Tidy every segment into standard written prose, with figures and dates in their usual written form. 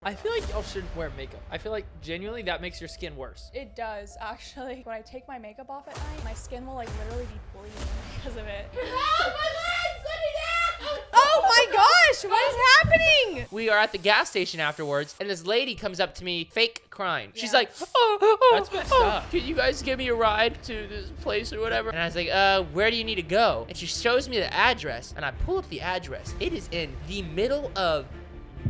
I feel like y'all shouldn't wear makeup. I feel like genuinely that makes your skin worse. It does, actually. When I take my makeup off at night, my skin will like literally be bleeding because of it. Oh my gosh, what is happening? We are at the gas station afterwards, and this lady comes up to me, fake crying. She's Yeah. like, That's messed up. can you guys give me a ride to this place or whatever? And I was like, where do you need to go? And she shows me the address, and I pull up the address. It is in the middle of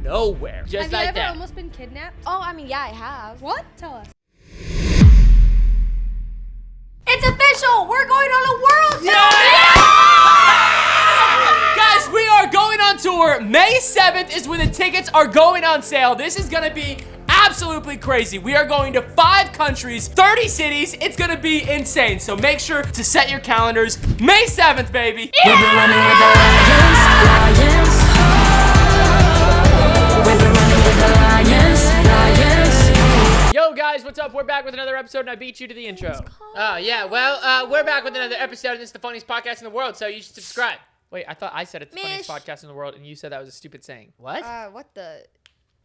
nowhere. Just Have like you ever that. almost been kidnapped? Oh, I mean, yeah, I have. What? Tell us. It's official! We're going on a world tour! Guys, we are going on tour. May 7th is when the tickets are going on sale. This is gonna be absolutely crazy. We are going to 5 countries, 30 cities. It's gonna be insane. So make sure to set your calendars. May 7th, baby. We've been running with the lions. We've been running with the lions. Yo guys, what's up? We're back with another episode and I beat you to the intro. Yeah, well, we're back with another episode, and this is the funniest podcast in the world, so you should subscribe. Wait, I thought I said it's the funniest Mish. podcast in the world and you said that was a stupid saying. What? What the?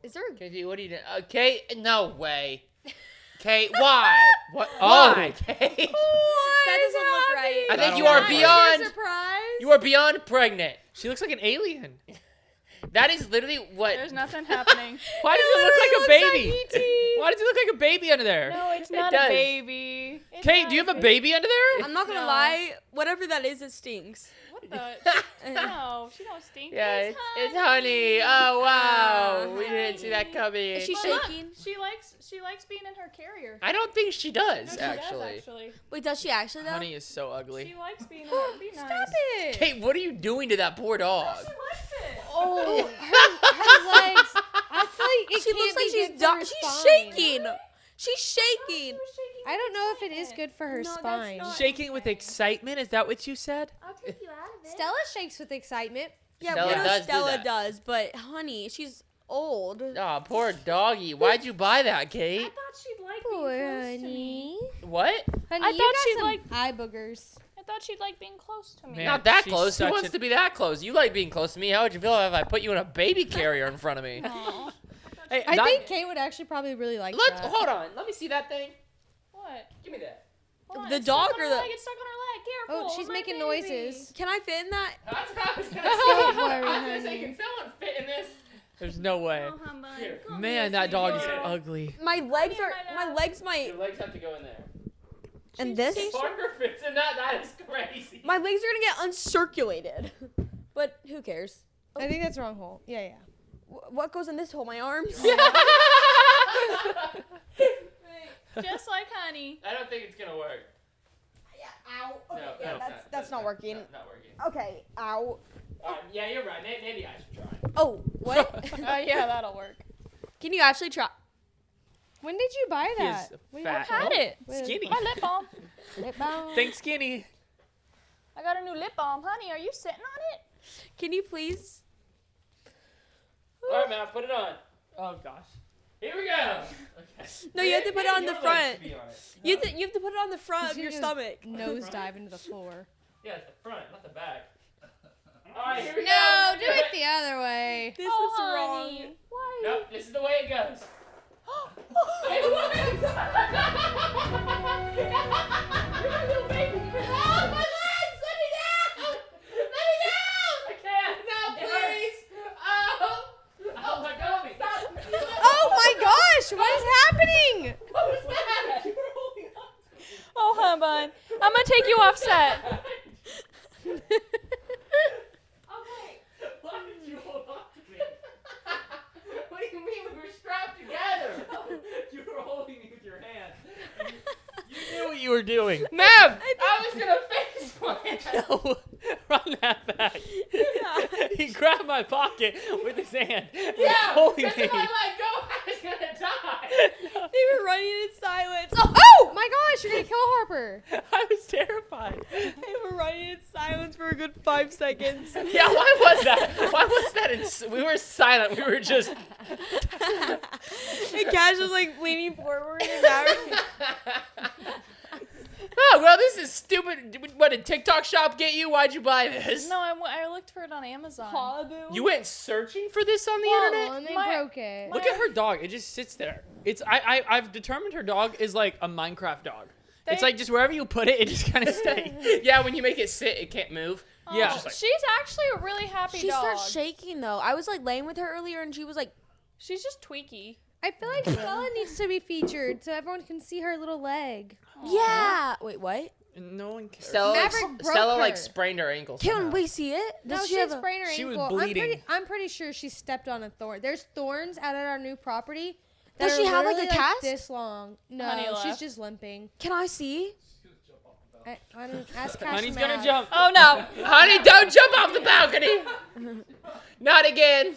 Is there a... Kate, what are you doing? Kate, no way. Kate, why? What? Why, Kate? That doesn't look right. I think don't you are work. beyond. Surprise. You are beyond pregnant. She looks like an alien. That is literally what. There's nothing happening. Why does it look like a baby? Why does it look like a baby under there? No, it's It not does. a baby. It's Kate, not do you have a baby under there? I'm not gonna No. lie. Whatever that is, it stinks. What the? No, she don't stink. Yeah, it's honey. Oh wow, we didn't see that coming. Is she But look, shaking? She likes being in her carrier. I don't think she does No, she actually. does, actually. Wait, does she actually though? Honey is so ugly. She likes being in her. Be nice. Stop it. Kate, what are you doing to that poor dog? She likes it. Oh, her legs. I feel like it She can't looks like be she's good for her she's spine. shaking. She's shaking. I don't know if it is good for her No, that's spine. not- Shaking with excitement? Is that what you said? I'll take you out of it. Stella shakes with excitement. Yeah, Stella we know does do Stella that. does, but honey, she's old. Oh, poor doggy. Why'd you buy that, I Kate? thought she'd like Poor being close to me. honey. What? Honey, I you thought got she'd some like- eye boogers. I thought she'd like being close to me. Man. Not that she's close. Who such wants a- to be that close? You like being close to me. How would you feel if I put you in a baby carrier in front of me? Aw. Hey, I that- think Kate would actually probably really like Let's that. hold on. Let me see that thing. What? Give me that. Hold on, The it's stuck dog on or her the- leg. It's stuck on her leg. Careful. Oh, she's my making baby. noises. Can I fit in that? That's what I was gonna Don't say. worry, I was gonna say, honey. can someone fit in this? There's no way. Oh, humbug. Here. Come Man, here, that dog is sweetie. ugly. My legs here, are. my My love. legs might. Your legs have to go in there. And this. Parker fits in that. That is crazy. My legs are gonna get uncirculated. But who cares? I think that's the wrong hole. Yeah, yeah. What goes in this hole? My arms? Just like honey. I don't think it's gonna work. Ow. No, Okay, no, yeah, it's that's not working. No, not working. Okay. Ow. Yeah, you're right. Maybe I should try. Oh, what? Yeah, that'll work. Can you actually try? When did you buy He that? is When fat. Had it. Skinny. My lip balm. Lip balm. Think skinny. I got a new lip balm, honey. Are you sitting on it? Can you please? All right, man. Put it on. Oh gosh. Here we go. Okay. No, you have to put it on Your the legs front. should be on it. You have to put it on the front of He's your gonna stomach. Nosedive into the floor. Yeah, it's the front, not the back. All right, here we go. No, do it the other way. This Oh, is honey. wrong. Why? Nope, this is the way it goes. Hey, look! You're a little baby. Oh, my legs! Let me down! Let me down! I can't. No, please. Oh my God! Stop! Oh my gosh, what is happening? What was that? You were holding on. Oh, humbug. I'm gonna take you off set. Okay. Why did you hold on to me? What do you mean we were strapped together? You were holding me with your hand. You knew what you were doing. Ma'am! I was gonna face plant. No, run that back. He grabbed my pocket with his hand. and was Yeah, holding because me. if I let go, I was gonna die. They were running in silence. Oh my gosh, you're gonna kill Harper. I was terrified. They were running in silence for a good 5 seconds. Yeah, why was that? Why was that? We were silent. We were just. And Cash was like leaning forward and now. well, this is stupid. What did TikTok shop get you? Why'd you buy this? No, I looked for it on Amazon. You went searching for this on the Oh, internet? and they My- broke it. Look at her dog. It just sits there. I've determined her dog is like a Minecraft dog. It's like just wherever you put it, it just kind of stays. Yeah, when you make it sit, it can't move. Yeah. Oh, she's actually a really happy She dog. starts shaking though. I was like laying with her earlier, and she was like, She's just tweaky. I feel like Stella needs to be featured so everyone can see her little leg. "Yeah." Wait, what? No one cares. Maverick broke Stella her. like sprained her ankle. Can somehow. we see it? No, Does she have had a- sprained her She was ankle. bleeding. I'm pretty sure she stepped on a thorn. There's thorns out at our new property. Does that she are have, like, a literally, cast? This long? No, Honey she's left. just limping. Can I see? I don't ask Cash Honey's Mav. gonna jump. Oh no. Honey, don't jump off the balcony. Not again.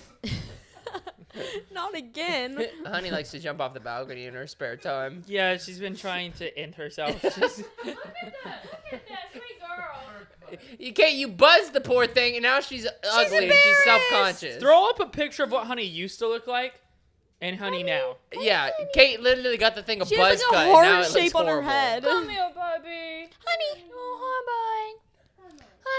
Not again. Honey likes to jump off the balcony in her spare time. Yeah, she's been trying to end herself. She's- You buzzed the poor thing, and now she's ugly and she's self-conscious. Throw up a picture of what Honey used to look like and Honey now. Yeah, Kate literally got the thing a She buzz has like cut, a and now heart it looks shape on her horrible. head. Come here, baby. Honey. Oh, hi,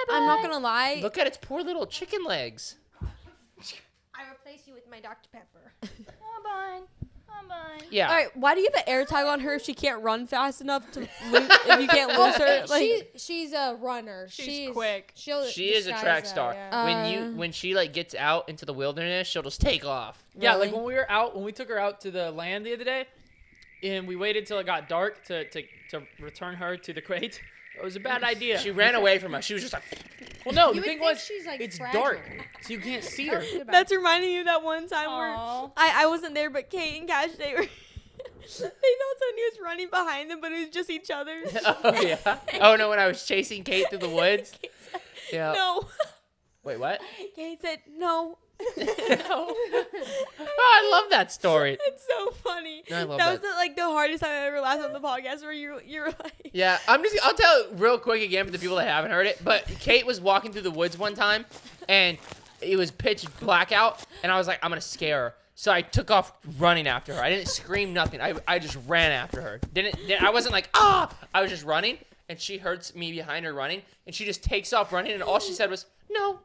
bye. I'm not gonna lie. Look at its poor little chicken legs. I replace you with my Dr. Pepper. Hi, bye. Hi, bye. Yeah. All right, why do you have an air tag on her if she can't run fast enough to if you can't lose her? Like, She's a runner. She's quick. She is a track star. When she like gets out into the wilderness, she'll just take off. Yeah, Really? like when we took her out to the land the other day, and we waited till it got dark to return her to the crate. It was a bad idea. She ran away from us. She was just like, Well, no, You the would thing think was, she's, like, it's fragile. dark, so you can't see her. that's reminding me of that one time where Aw. I wasn't there, but Kate and Cash they were. They thought somebody was running behind them, but it was just each other. oh yeah. Oh no, when I was chasing Kate through the woods. Kate said, Yeah. No. Wait, what? Kate said no. Oh, I love that story. It's so funny. I love that was that. the hardest time I ever laughed on the podcast where you're like. Yeah, I'll tell it real quick again for the people that haven't heard it. But Kate was walking through the woods one time, and it was pitch black out, and I was like, I'm gonna scare her. So I took off running after her. I didn't scream nothing. I just ran after her. I wasn't like, ah! I was just running, and she heard me behind her running, and she just takes off running, and all she said was, no.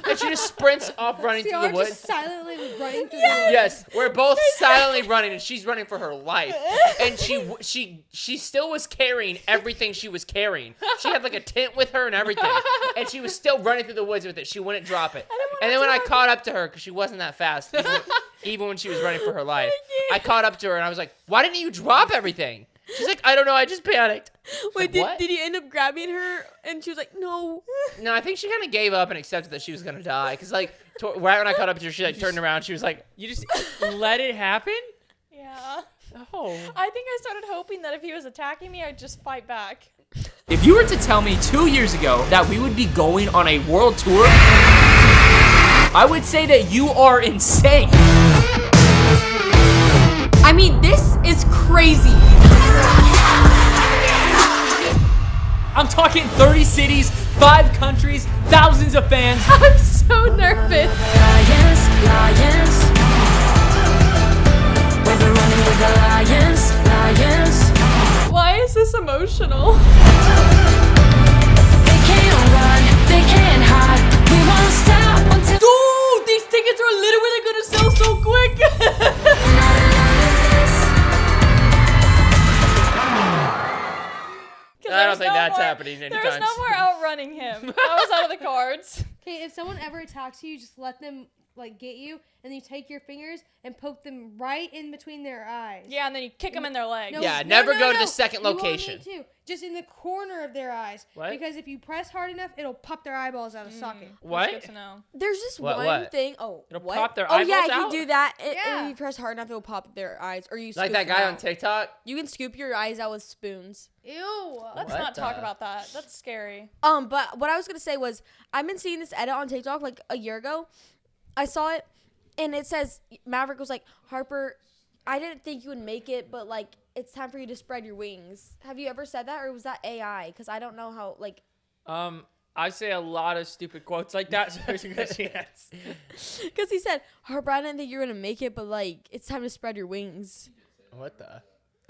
And she just sprints off running through the just woods. silently running through the woods. Yes, we're both silently running, and she's running for her life. And she still was carrying everything she was carrying. She had like a tent with her and everything, and she was still running through the woods with it. She wouldn't drop it. And then when I caught up to her, because she wasn't that fast, even when she was running for her life, I caught up to her and I was like, "Why didn't you drop everything?" She's like, "I don't know. I just panicked." Wait, Like, what? did you end up grabbing her? And she was like, no. No, I think she kind of gave up and accepted that she was gonna die. Because like, right when I caught up to her, she like turned around. She was like, You just let it happen? Yeah. Oh. I think I started hoping that if he was attacking me, I'd just fight back. If you were to tell me 2 years ago that we would be going on a world tour, I would say that you are insane. I mean, this is crazy. I'm talking 30 cities, 5 countries, thousands of fans. I'm so nervous. Lions, lions. We'll be running with the lions, lions. Why is this emotional? They can't run, they can't hide. We won't stop until Dude, these tickets are literally gonna sell so quick. I don't think that's happening There's anytime no more outrunning him. That was out of the cards. Okay, if someone ever attacks you, just let them like get you, and then you take your fingers and poke them right in between their eyes. Yeah, and then you kick them in their legs. No, Yeah, no, never no, go to no. the second You won't location. need to. Just in the corner of their eyes. What? Because if you press hard enough, it'll pop their eyeballs out of socket. That's What? good to know. There's this What? one thing. Oh, It'll what? pop their oh yeah, eyeballs if you out? do that, Yeah. if you press hard enough, it'll pop their eyes. Or you Like scoop that them guy on out. TikTok. You can scoop your eyes out with spoons. Ew. Let's What not talk the- about that. That's scary. But what I was gonna say was I've been seeing this edit on TikTok like a year ago. I saw it, and it says Maverick was like, Harper, I didn't think you would make it, but like it's time for you to spread your wings. Have you ever said that, or was that AI? Because I don't know how like. I say a lot of stupid quotes like that, so there's a good chance. Because he said, Harper, I didn't think you were gonna make it, but like it's time to spread your wings. What the?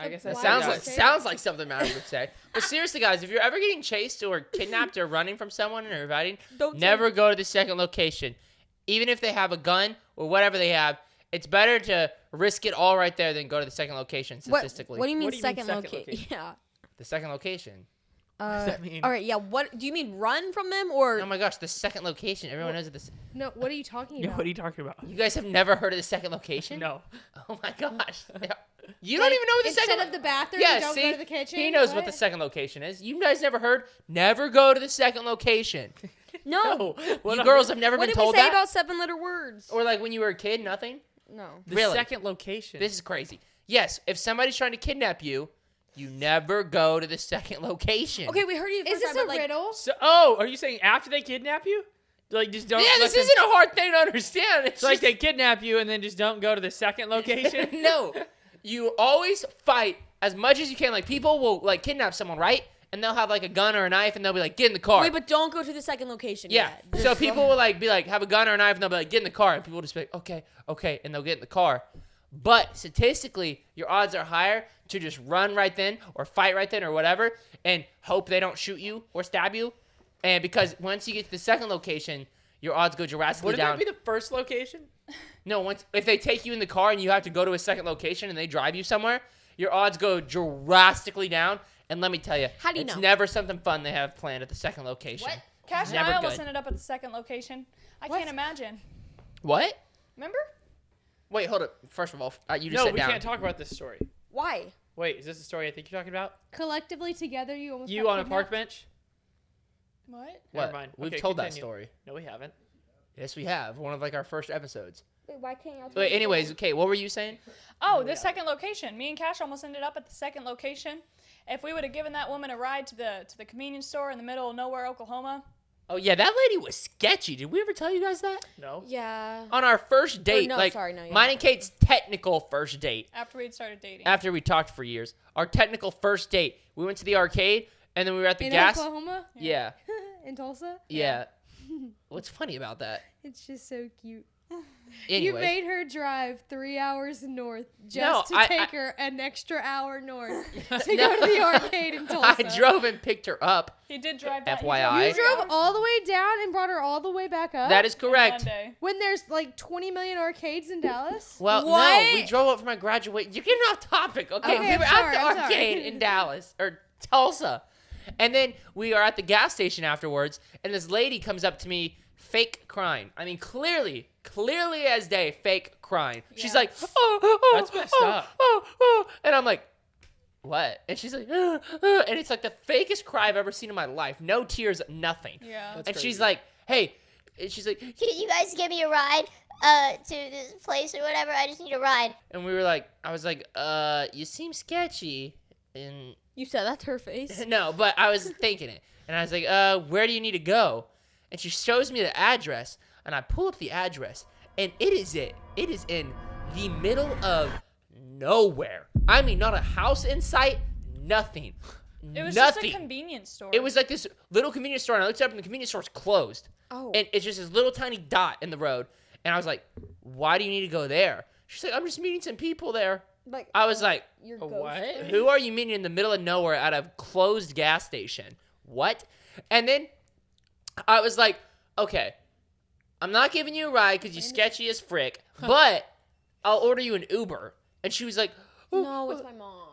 I guess Why that Sounds would like you say sounds like something Maverick would say. But seriously, guys, if you're ever getting chased or kidnapped or running from someone or fighting, never go to the second location. Even if they have a gun or whatever they have, it's better to risk it all right there than go to the second location statistically. What do you mean What do you mean second second location? location? Yeah. The second location. does that mean? All right. Yeah. What do you mean? Run from them or? Oh my gosh, the second location. Everyone knows this. No, what are you talking Yeah, about? what are you talking about? You guys have never heard of the second location? No. Oh my gosh. You don't even know what the Instead second of the bathroom, Yeah, you don't see? go to the kitchen. He knows what the What? second location is. You guys never heard? Never go to the second location. No. You girls have never What been did we told say that? about 7-letter words? Or like when you were a kid, nothing? No. The Really? second location. This is crazy. Yes, if somebody's trying to kidnap you, you never go to the second location. Okay, we heard you. Is this a riddle? So, oh, are you saying after they kidnap you? Like, just don't. Yeah, let this them- isn't a hard thing to understand. It's It's like just- they kidnap you and then just don't go to the second location. No. You always fight as much as you can. Like, people will, like, kidnap someone, right? And they'll have, like, a gun or a knife, and they'll be like, get in the car. Wait, but don't go to the second location. Yeah. Yet. So people will, like, be like, have a gun or a knife, and they'll be like, get in the car. And people will just be like, okay, okay. And they'll get in the car. But statistically, your odds are higher to just run right then or fight right then or whatever and hope they don't shoot you or stab you. And because once you get to the second location, your odds go drastically Wouldn't down. that be the first location? No, if they take you in the car and you have to go to a second location and they drive you somewhere, your odds go drastically down. And let me tell you, How do you it's know? never something fun they have planned at the second location. What? Cash and Never I almost good. ended up at the second location. I What? can't imagine. What? Remember? Wait, hold up. First of all, you just No, sit we down. can't talk about this story. Why? Wait, is this the story I think you're talking about? Collectively together, you almost You got on a park kidnapped? bench? What? What? Never mind. We've Okay, told that continue. story. No, we haven't. Yes, we have. One of like our first episodes. Wait, why can't you? Wait, anyways, okay, what were you saying? Oh, the second location. Me and Cash almost ended up at the second location. If we would have given that woman a ride to the convenience store in the middle of nowhere, Oklahoma. Oh yeah, that lady was sketchy. Did we ever tell you guys that? No. Yeah. On our first date, no, like sorry, no, yeah. mine and Kate's technical first date, After we'd started dating. after we talked for years, our technical first date, we went to the arcade and then we were at the In gas. Oklahoma? Yeah, In Tulsa? yeah. What's funny about that? It's just so cute. Anyway, You made her drive 3 hours north just No, to I- take her an extra hour north to go to the arcade in Tulsa. I drove and picked her up. He did drive that. FYI. You drove all the way down and brought her all the way back up? That is correct. Monday. When there's like 20 million arcades in Dallas? Well, no, What? we drove up for my graduation. You're getting off topic. Okay, Okay, we I'm were sorry, at I'm the sorry. arcade in Dallas or Tulsa, and then we are at the gas station afterwards, and this lady comes up to me, fake crying. I mean, clearly as day, fake crying. She's Yeah. like, oh, That's messed up. and I'm like, what? And she's like, and it's like the fakest cry I've ever seen in my life. No tears, nothing. Yeah. That's And she's crazy. like, hey, and she's like, Can you guys give me a ride to this place or whatever? I just need a ride. and we were like, I was like, you seem sketchy, and You said that to her face. no, but I was thinking it, and I was like, where do you need to go? And she shows me the address, and I pull up the address, and it is in the middle of nowhere. I mean, not a house in sight, nothing. It was nothing. just a convenience store. It was like this little convenience store, and I looked up, and the convenience store's closed. Oh. And it's just this little tiny dot in the road, and I was like, why do you need to go there? She's like, I'm just meeting some people there. Like I was like, your A ghost. what? who are you meeting in the middle of nowhere at a closed gas station? What? And then I was like, okay, I'm not giving you a ride because you're sketchy as frick, but I'll order you an Uber. And she was like, No, it's my mom.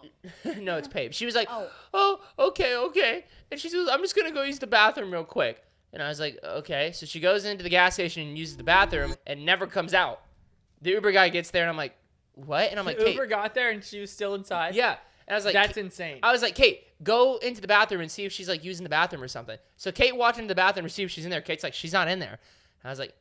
no, it's Paige. She was like, Oh. oh, okay. And she goes, I'm just going to go use the bathroom real quick. And I was like, okay. So she goes into the gas station and uses the bathroom and never comes out. The Uber guy gets there and I'm like, what? And I'm like, The Kate. Uber got there and she was still inside. Yeah. And I was like, That's insane. I was like, Kate, go into the bathroom and see if she's like using the bathroom or something. So Kate walked into the bathroom to see if she's in there. Kate's like, she's not in there. And I was like,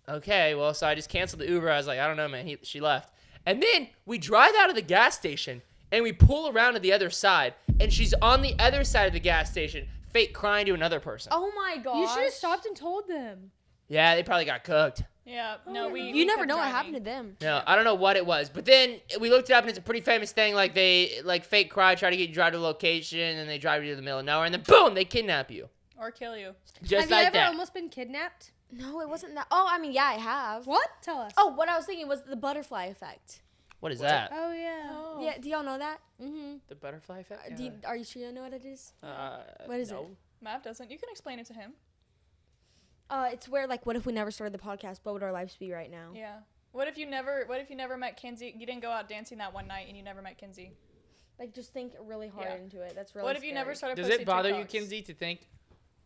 okay, well, so I just canceled the Uber. I was like, I don't know, man. She left. And then we drive out of the gas station and we pull around to the other side, and she's on the other side of the gas station, fake crying to another person. Oh my god. You should have stopped and told them. Yeah, they probably got cooked. Yeah. No, we. You never know what happened to them. No, I don't know what it was. But then we looked it up, and it's a pretty famous thing. Like, they, like, fake cry, try to get you to drive to a location, and they drive you to the middle of nowhere, and then boom, they kidnap you. Or kill you. Just Have like you ever that. almost been kidnapped? No, it wasn't that. Oh, I mean, yeah, I have. What? Tell us. Oh, what I was thinking was the butterfly effect. What is that? Oh yeah. Oh. Yeah, do y'all know that? Mm-hmm. The butterfly effect. Are you sure you know what it is? What is it? Mav doesn't. You can explain it to him. It's where like, what if we never started the podcast? What would our lives be right now? Yeah. What if you never met Kinsey? You didn't go out dancing that one night and you never met Kinsey. Like, just think really hard Yeah. into it. That's really. What if you never scary. started Does posting it bother you, TikToks? Kinsey, to think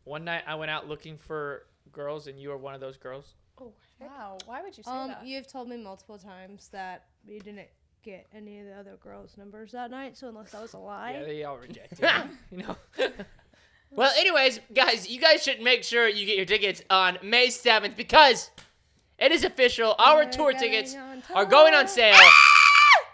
one night I went out looking for girls and you were one of those girls? Oh, Wow. Why would you say that? You've told me multiple times that you didn't get any of the other girls' numbers that night, so unless that was a lie. Yeah, they all rejected. You know. Well, anyways, guys, you guys should make sure you get your tickets on May 7th because it is official. Our We're tour going tickets on are going on tour. sale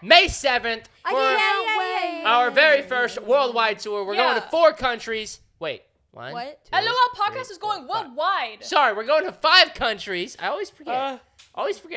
May 7th I for can't wait. our very first worldwide tour. We're going to Yeah. 4 countries. Wait, 1, What? 2, LOL podcast 3, is going 4, 5. worldwide. Sorry, we're going to 5 countries. I always forget.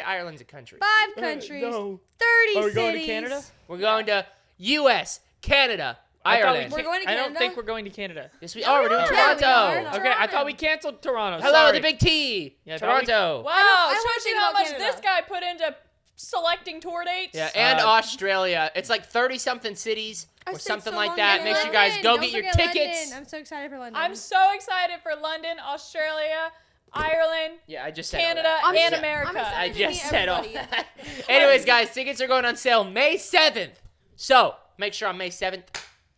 Ireland's a country. 5 countries, 30 Are we cities. going to Canada? We're going to U.S., Canada, Ireland. We're going to I don't Canada? think we're going to Canada. Yes, we are. We're doing Yeah, we Toronto. are. Okay, I thought we canceled Toronto. Hello, Sorry. the big T. Yeah, I thought we- Toronto. Wow. I don't Shows think you how about much Canada. this guy put into selecting tour dates. Yeah, and Uh, Australia. It's like 30-something cities I or stayed something so like long that. in Make sure you London. guys go Don't get your forget tickets. London. I'm so excited for London. I'm so excited for London, Australia, Ireland, Yeah, I just said all Canada, that. I'm and so- America. I'm excited. I to just meet said all everybody. that. Anyways, guys, tickets are going on sale May 7th. So make sure on May 7th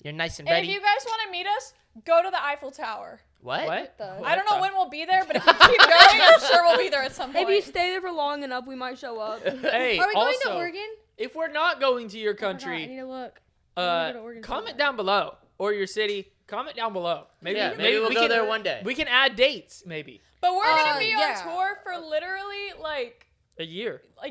you're nice and And ready. if you guys want to meet us, go to the Eiffel Tower. What? What? I don't know when we'll be there, but if you keep going, I'm sure we'll be there at some point. If you stay there for long enough, we might show up. Hey, Are we going also, to Oregon? if we're not going to your I forgot. I need country, to look. I wanna go to Oregon so comment bad. down below or your city. Comment down below. Maybe, Yeah, maybe we'll we go can, there one day. We can add dates, maybe but we're gonna be yeah. on tour for literally a year. a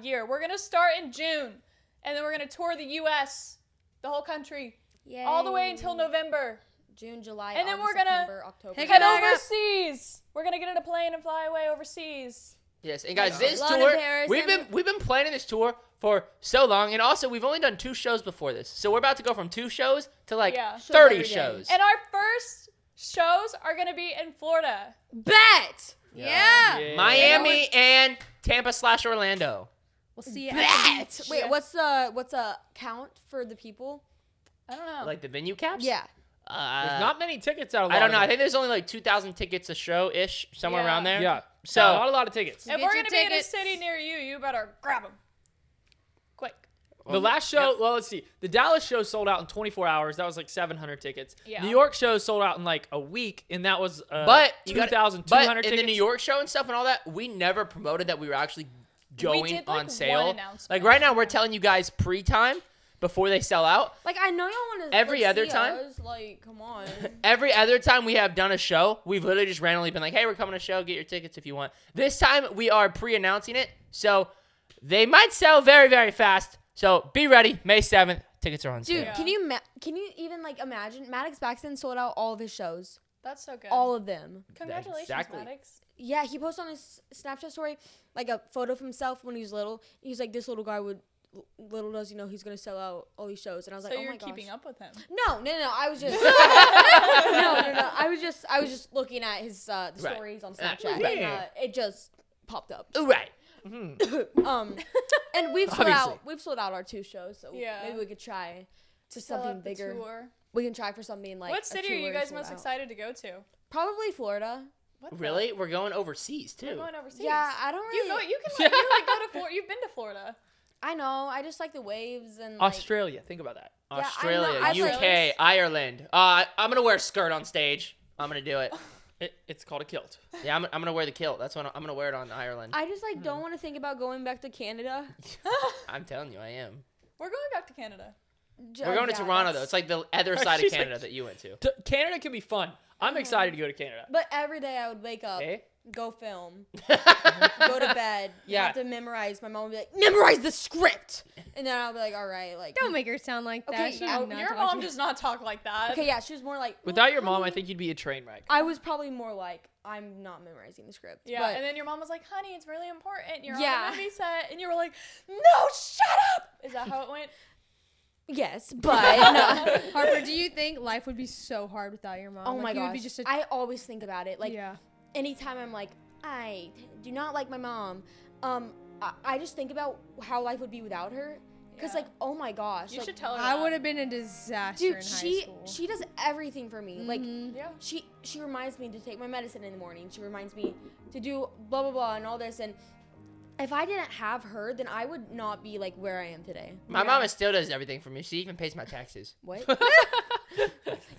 year. We're gonna start in June, and then we're gonna tour the U.S., the whole country, all the way until November. June, July, And then August, we're gonna September, October. Hey, Head Back up. overseas. We're gonna get in a plane and fly away overseas. Yes, and guys, this London, tour Paris, we've been planning this tour for so long, and also we've only done 2 shows before this, so we're about to go from 2 shows to like Yeah. 30 every day. shows. And our first shows are gonna be in Florida. Bet. Yeah. Miami and Tampa/Orlando. We'll see you at Bet. the beach. Wait, what's the count for the people? I don't know. Like the venue caps? Yeah. There's not many tickets out. I don't know. I think there's only like 2,000 tickets a show ish, somewhere Yeah. around there. Yeah. So not a lot of tickets. if Get we're your gonna be in a tickets. city near you, you better grab them. Quick. The last show, well, let's see. The Dallas show sold out in 24 hours. That was like 700 tickets. Yeah. New York show sold out in like a week, and that was but you got 2,200 But in tickets. the New York show and stuff and all that, we never promoted that we were actually going did, like, on one sale. announcement. Like right now, we're telling you guys pre-time before they sell out. Like, I know y'all want to. Every other time? Like, come on. Every other time we have done a show, we've literally just randomly been like, hey, we're coming to a show. Get your tickets if you want. This time, we are pre-announcing it. So they might sell very, very fast. So be ready. May 7th. Tickets are on sale. Dude, Yeah. can you even like imagine? Maddox Baxton sold out all of his shows, That's so good. all of them. Congratulations, Exactly. Maddox. Yeah, he posted on his Snapchat story like a photo of himself when he was little. He's like, this little guy would. Little does he know he's gonna sell out all these shows, and I was So like, oh you're my gosh. keeping up with him. No. I was just no. I was just looking at his the Right. stories on Snapchat, Right. and it just popped up. All right. And we've sold Obviously. out. We've sold out our 2 shows, so Yeah. maybe we could try for Sell something out the bigger. tour. We can try for something like. What a city are you tour guys sold most out. excited to go to? Probably Florida. What the- Really? We're going overseas, too. We're going overseas. Yeah, I don't You really. go. You can. You like go to Florida. You've been to Florida. I know. I just like the waves and like. Australia. Think about that. I know, Australia, I've UK, like- Ireland. I'm going to wear a skirt on stage. I'm going to do it. It's called a kilt. Yeah, I'm going to wear the kilt. That's what I'm going to wear it on Ireland. I just like don't want to think about going back to Canada. I'm telling you, I am. We're going back to Canada. We're going to Toronto, though. It's like the other side of She's like- Canada that you went to. Canada can be fun. I'm excited to go to Canada. But every day I would wake up, Eh? go film, go to bed, Yeah. have to memorize. My mom would be like, memorize the script, and then I'll be like, all right, like. Don't make her sound like that. Okay, She's yeah, not Your talking. mom does not talk like that. Okay, yeah, she was more like. Without your "Well, mom, I honey." think you'd be a train wreck. I was probably more like, I'm not memorizing the script. Yeah, but and then your mom was like, "Honey, it's really important. You're Yeah. on the movie set," and you were like, "No, shut up." Is that how it went? yes, but no. Harper, do you think life would be so hard without your mom? Oh Like, my you would gosh, be just a, I always think about it. Like yeah. anytime I'm like, I do not like my mom. I just think about how life would be without her. Because, Yeah. like, oh my gosh. You like, should tell her. I that. would have been a disaster Dude, in high school. she does everything for me. Like, Yeah. she reminds me to take my medicine in the morning. She reminds me to do blah, blah, blah, and all this. And if I didn't have her, then I would not be, like, where I am today. My mama still does everything for me. She even pays my taxes. What?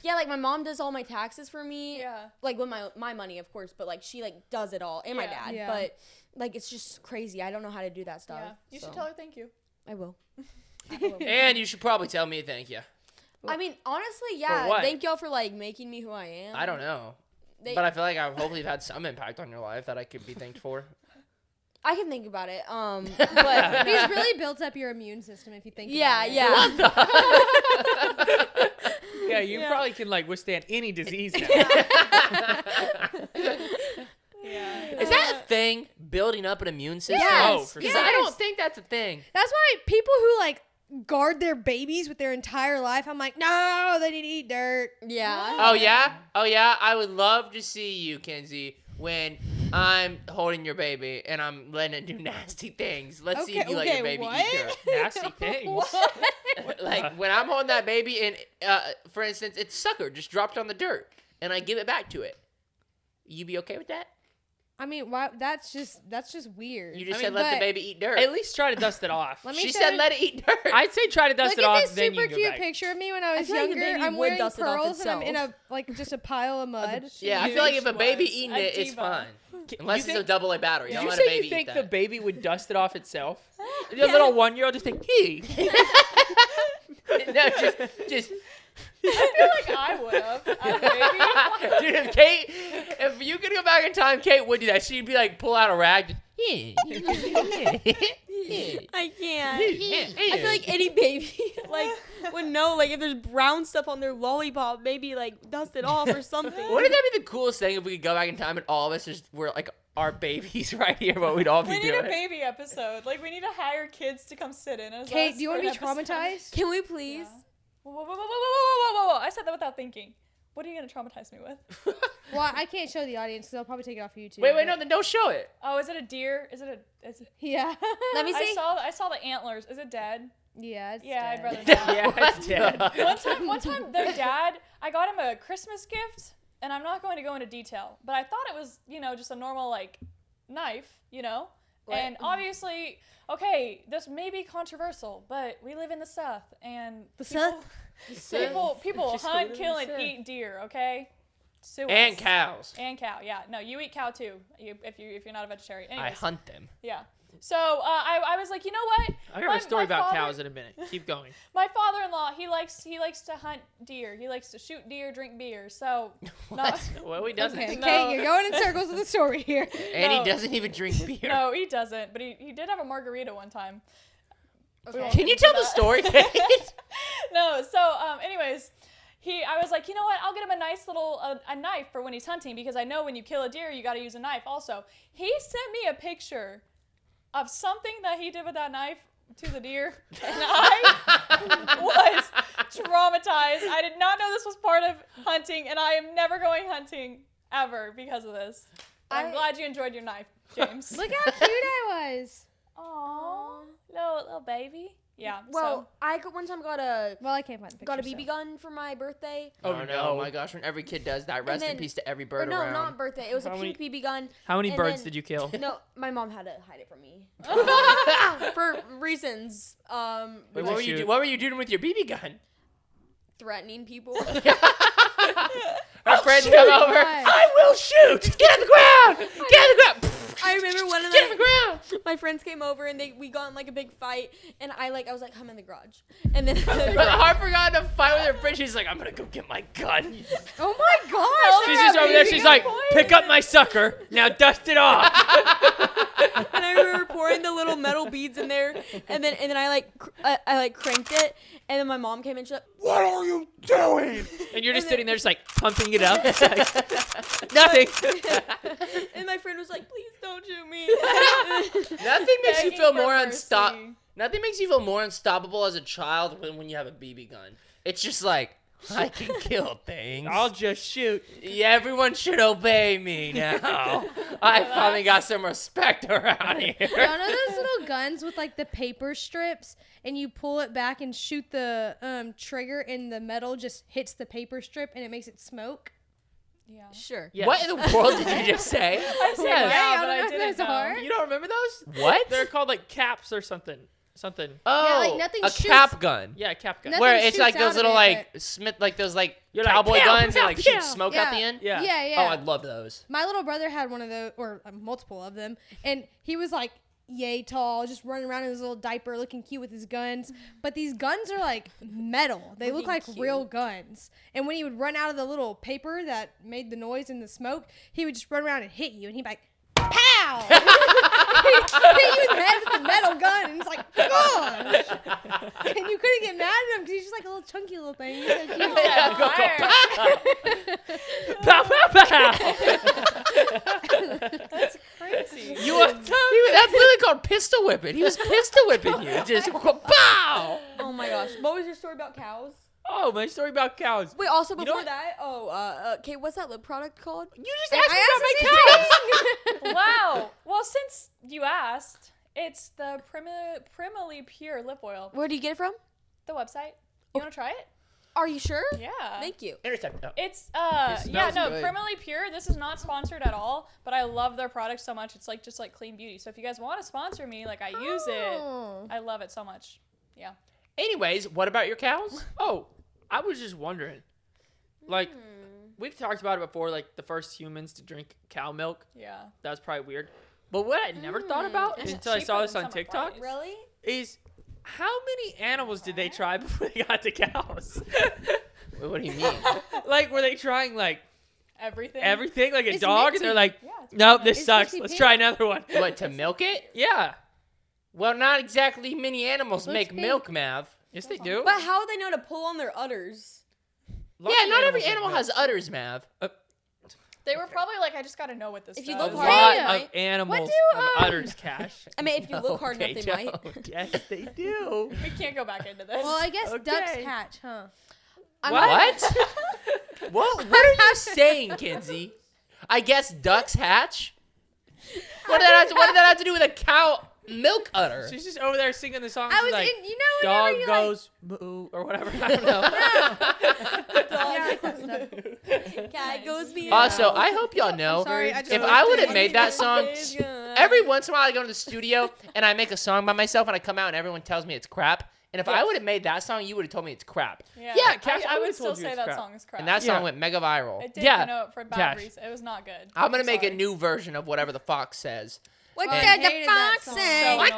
Yeah, like, my mom does all my taxes for me. Yeah. Like, with my money, of course. But, like, she, like, does it all. And my Yeah. dad. Yeah. But, like, it's just crazy. I don't know how to do that stuff. Yeah. You should so tell her thank you. I will. And you should probably tell me thank you. I mean, honestly, yeah. what? Thank y'all for, like, making me who I am. I don't know. They- But I feel like I've hopefully had some impact on your life that I could be thanked for. I can think about it. But He's really built up your immune system if you think yeah, about it. yeah. Yeah, you probably can like withstand any disease now. Yeah. Is that a thing? Building up an immune system? Yes. Oh, for Because sure. I don't think that's a thing. That's why people who like guard their babies with their entire life, I'm like, no, they need to eat dirt. Yeah. Oh, yeah? Oh, yeah? I would love to see you, Kenzie, when I'm holding your baby and I'm letting it do nasty things. Let's see if you let your baby eat dirt. Nasty things. Like, when I'm holding that baby and, for instance, its sucker just dropped on the dirt and I give it back to it. You be okay with that? I mean, why? That's just weird. You just I said mean, let the but- baby eat dirt. At least try to dust it off. Let me She show said you- let it eat dirt. I'd say try to dust Look it at off, this then you super can go cute back. picture of me when I was feel like the younger. baby I'm would wearing dust it off pearls and I'm in itself. a like just a pile of mud. Yeah, I You feel like think if a baby she eating was a it, it's diva. fine. Unless think- it's a double A battery. Did Don't you let a say baby you think eat the that. baby would dust it off itself? The little 1-year-old just think, hey. No, just I feel like I would have. dude, if Kate, if you could go back in time, Kate would do that. She'd be like, pull out a rag. I can't. I feel like any baby like would know like if there's brown stuff on their lollipop, maybe like dust it off or something. Wouldn't that be the coolest thing if we could go back in time and all of us just were like our babies right here, but we'd all be We need doing a it? baby episode. Like we need to hire kids to come sit in. As Kate, us do you want for to be an episode. traumatized? Can we please? Whoa, whoa, whoa, whoa, whoa, whoa, whoa, whoa, whoa! I said that without thinking. What are you gonna traumatize me with? Well, I can't show the audience, so they'll probably take it off YouTube. Wait, but- no, then don't show it. Oh, is it a deer? Is it a? Is it, Yeah. Let me I see. saw the antlers. Is it dead? Yeah. It's Yeah, I'd dead. rather not. Yeah, it's dead. One time, their dad, I got him a Christmas gift, and I'm not going to go into detail, but I thought it was, just a normal like knife, Right. And obviously, okay, this may be controversial, but we live in the South, and people Just hunt, live in kill, the and South. eat deer. Okay, sue And us. cows. And cow. Yeah, no, you eat cow too. If you're not a vegetarian. I Anyways, hunt them. yeah. So I was like, you know what? I got a story about cows in a minute. Keep going. My father-in-law, he likes to hunt deer. He likes to shoot deer, drink beer. So Well, he doesn't. Okay, No. Kate, you're going in circles with the story here. And No. he doesn't even drink beer. No, he doesn't. But he did have a margarita one time. Okay. Can you tell the story, Kate? No. So anyways, I was like, you know what? I'll get him a nice little a knife for when he's hunting because I know when you kill a deer, you got to use a knife. Also, he sent me a picture of something that he did with that knife to the deer, and I was traumatized. I did not know this was part of hunting, and I am never going hunting ever because of this. I'm glad you enjoyed your knife, James. Look how cute I was. Aww, little baby. Yeah. Well, I one time got a Well, I can't find the picture. BB gun for my birthday. Oh, Oh, no. no. My gosh, when every kid does that, rest in then- peace to every Or bird no, around. not birthday. It was a How pink BB gun. How many And birds then- did you kill? No, my mom had to hide it from me for reasons. Wait, What'd you what shoot? were you doing with your BB gun? Threatening people. Our friends come over. Why? I will shoot. Get on the ground. Get on the ground. I remember one of Get on the ground. my friends came over and we got in like a big fight, and I was like, come in the garage, and then But Harper got in a fight with her friend. She's like, I'm gonna go get my gun. Oh my gosh. She's just over there. She's like, pick up my sucker. Now dust it off. and I remember pouring the little metal beads in there, and then I cranked it, and then my mom came in. She's like, What are you doing? And you're just sitting there, just like pumping it up. It's like, nothing. and my friend was like, please don't shoot me. Nothing makes you Begging feel for more mercy. unstoppable. Nothing makes you feel more unstoppable as a child when you have a BB gun. It's just like, I can kill things. I'll just shoot. Yeah, everyone should obey me now. I finally got some respect around here. Y'all know those little guns with like the paper strips, and you pull it back and shoot the trigger, and the metal just hits the paper strip, and it makes it smoke. Yeah. Sure. Yes. What in the world did you just say? I said Yes. yeah, but I I don't know didn't if those are. know. You don't remember those? What? They're called like caps or something. Something. Oh, like, nothing a shoots. cap gun. Yeah, cap gun. Nothing Where it's shoots like out those of little it, like Smith, like those like You're like, cowboy pew, guns pew, and like pew. shoot smoke at the Yeah. end. Yeah. Yeah. Oh, I'd love those. My little brother had one of those, or multiple of them, and he was like yay tall, just running around in his little diaper, looking cute with his guns. But these guns are like metal; they look like real guns. And when he would run out of the little paper that made the noise and the smoke, he would just run around and hit you, and he'd be like, "Pow!" Hit you in the head with the metal gun, and it's like, gosh! And you couldn't get mad at him because he's just like a little chunky little thing. He's so cute. Pow, pow, pow. That's crazy. You are, that's literally called pistol whipping. He was pistol whipping you. Just pow. Oh my gosh. What was your story about cows? Oh, my story about cows. Wait, also know before what? that, Kate, what's that lip product called? You just asked me about my cows. Wow. Well, since you asked, it's the Primally Pure lip oil. Where do you get it from? The website. You want to try it? Are you sure? Yeah. Thank you. Intercept. Oh. It's It yeah, smells no, good. Primally Pure. This is not sponsored at all, but I love their product so much. It's like just like clean beauty. So if you guys want to sponsor me, like I use it. Oh. I love it so much. Yeah. Anyways, what about your cows? Oh, I was just wondering. Like, we've talked about it before, like the first humans to drink cow milk. Yeah. That was probably weird. But what I never thought about And until I cheaper saw this than on summer TikTok flies. Really? is how many animals did they try before they got to cows? What do you mean? Like, were they trying like Everything. everything, like a It's dog? And minty. they're like, Yeah. It's nope, really this It's sucks. supposed to be Let's pink. try another one. What, to milk it? Yeah. Well, not exactly many animals Looks make pink. milk, Mav. Yes, they do. But how would they know to pull on their udders? Lots Yeah, of not every animals animal make has milk. udders, Mav. They were probably like, I just got to know what this If you does. look A hard lot enough, of right? animals do, have udders, Cash. I mean, if you look hard No, enough, they they might. don't. Yes, they do. We can't go back into this. Well, I guess ducks Okay. hatch, huh? What? What are you saying, Kinsey? I guess ducks hatch? What did that have to do with a cow milk udder? She's just over there singing the song. I She's was like, in, you know, dog whenever you goes moo or whatever. I don't know. yeah, I close enough. Cat goes meow. Also, I hope y'all know, sorry, I just if looked I would at have made that song, Every every once in a while I go to the studio and I make a song by myself and I come out and everyone tells me it's crap. And if I would have made that song, you would have told me it's crap. Yeah, Cash, I I would would've still told you say it's that crap. song is crap. And that song Yeah. went mega viral. It did, Yeah. you know, for bad Cash. reasons. It was not good. I'm going to make a sorry. new version of whatever the fox says. What I did the hated that fox song. say? So annoying.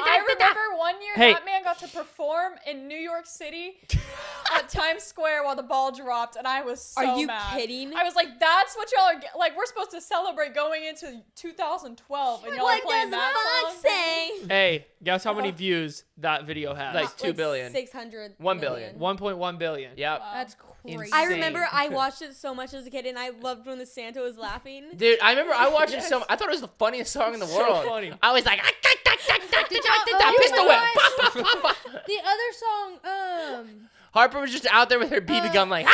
I remember one year Hey. that man got to perform in New York City at Times Square while the ball dropped, and I was so Are you mad. kidding? I was like, "That's what y'all are like. We're supposed to celebrate going into 2012, and y'all are What playing does the that fox song." say? Hey, guess how many views that video has? Like 2 billion. 600 1 billion. 1.1 billion. Yep. That's crazy. Insane. I remember I watched it so much as a kid, and I loved when the Santa was laughing. Dude, I remember I watched it so I thought it was the funniest song in the So world. funny. I was like, Did y'all- pistol you whip. know Pop, pop, pop, pop. The other song, Harper was just out there with her BB gun like,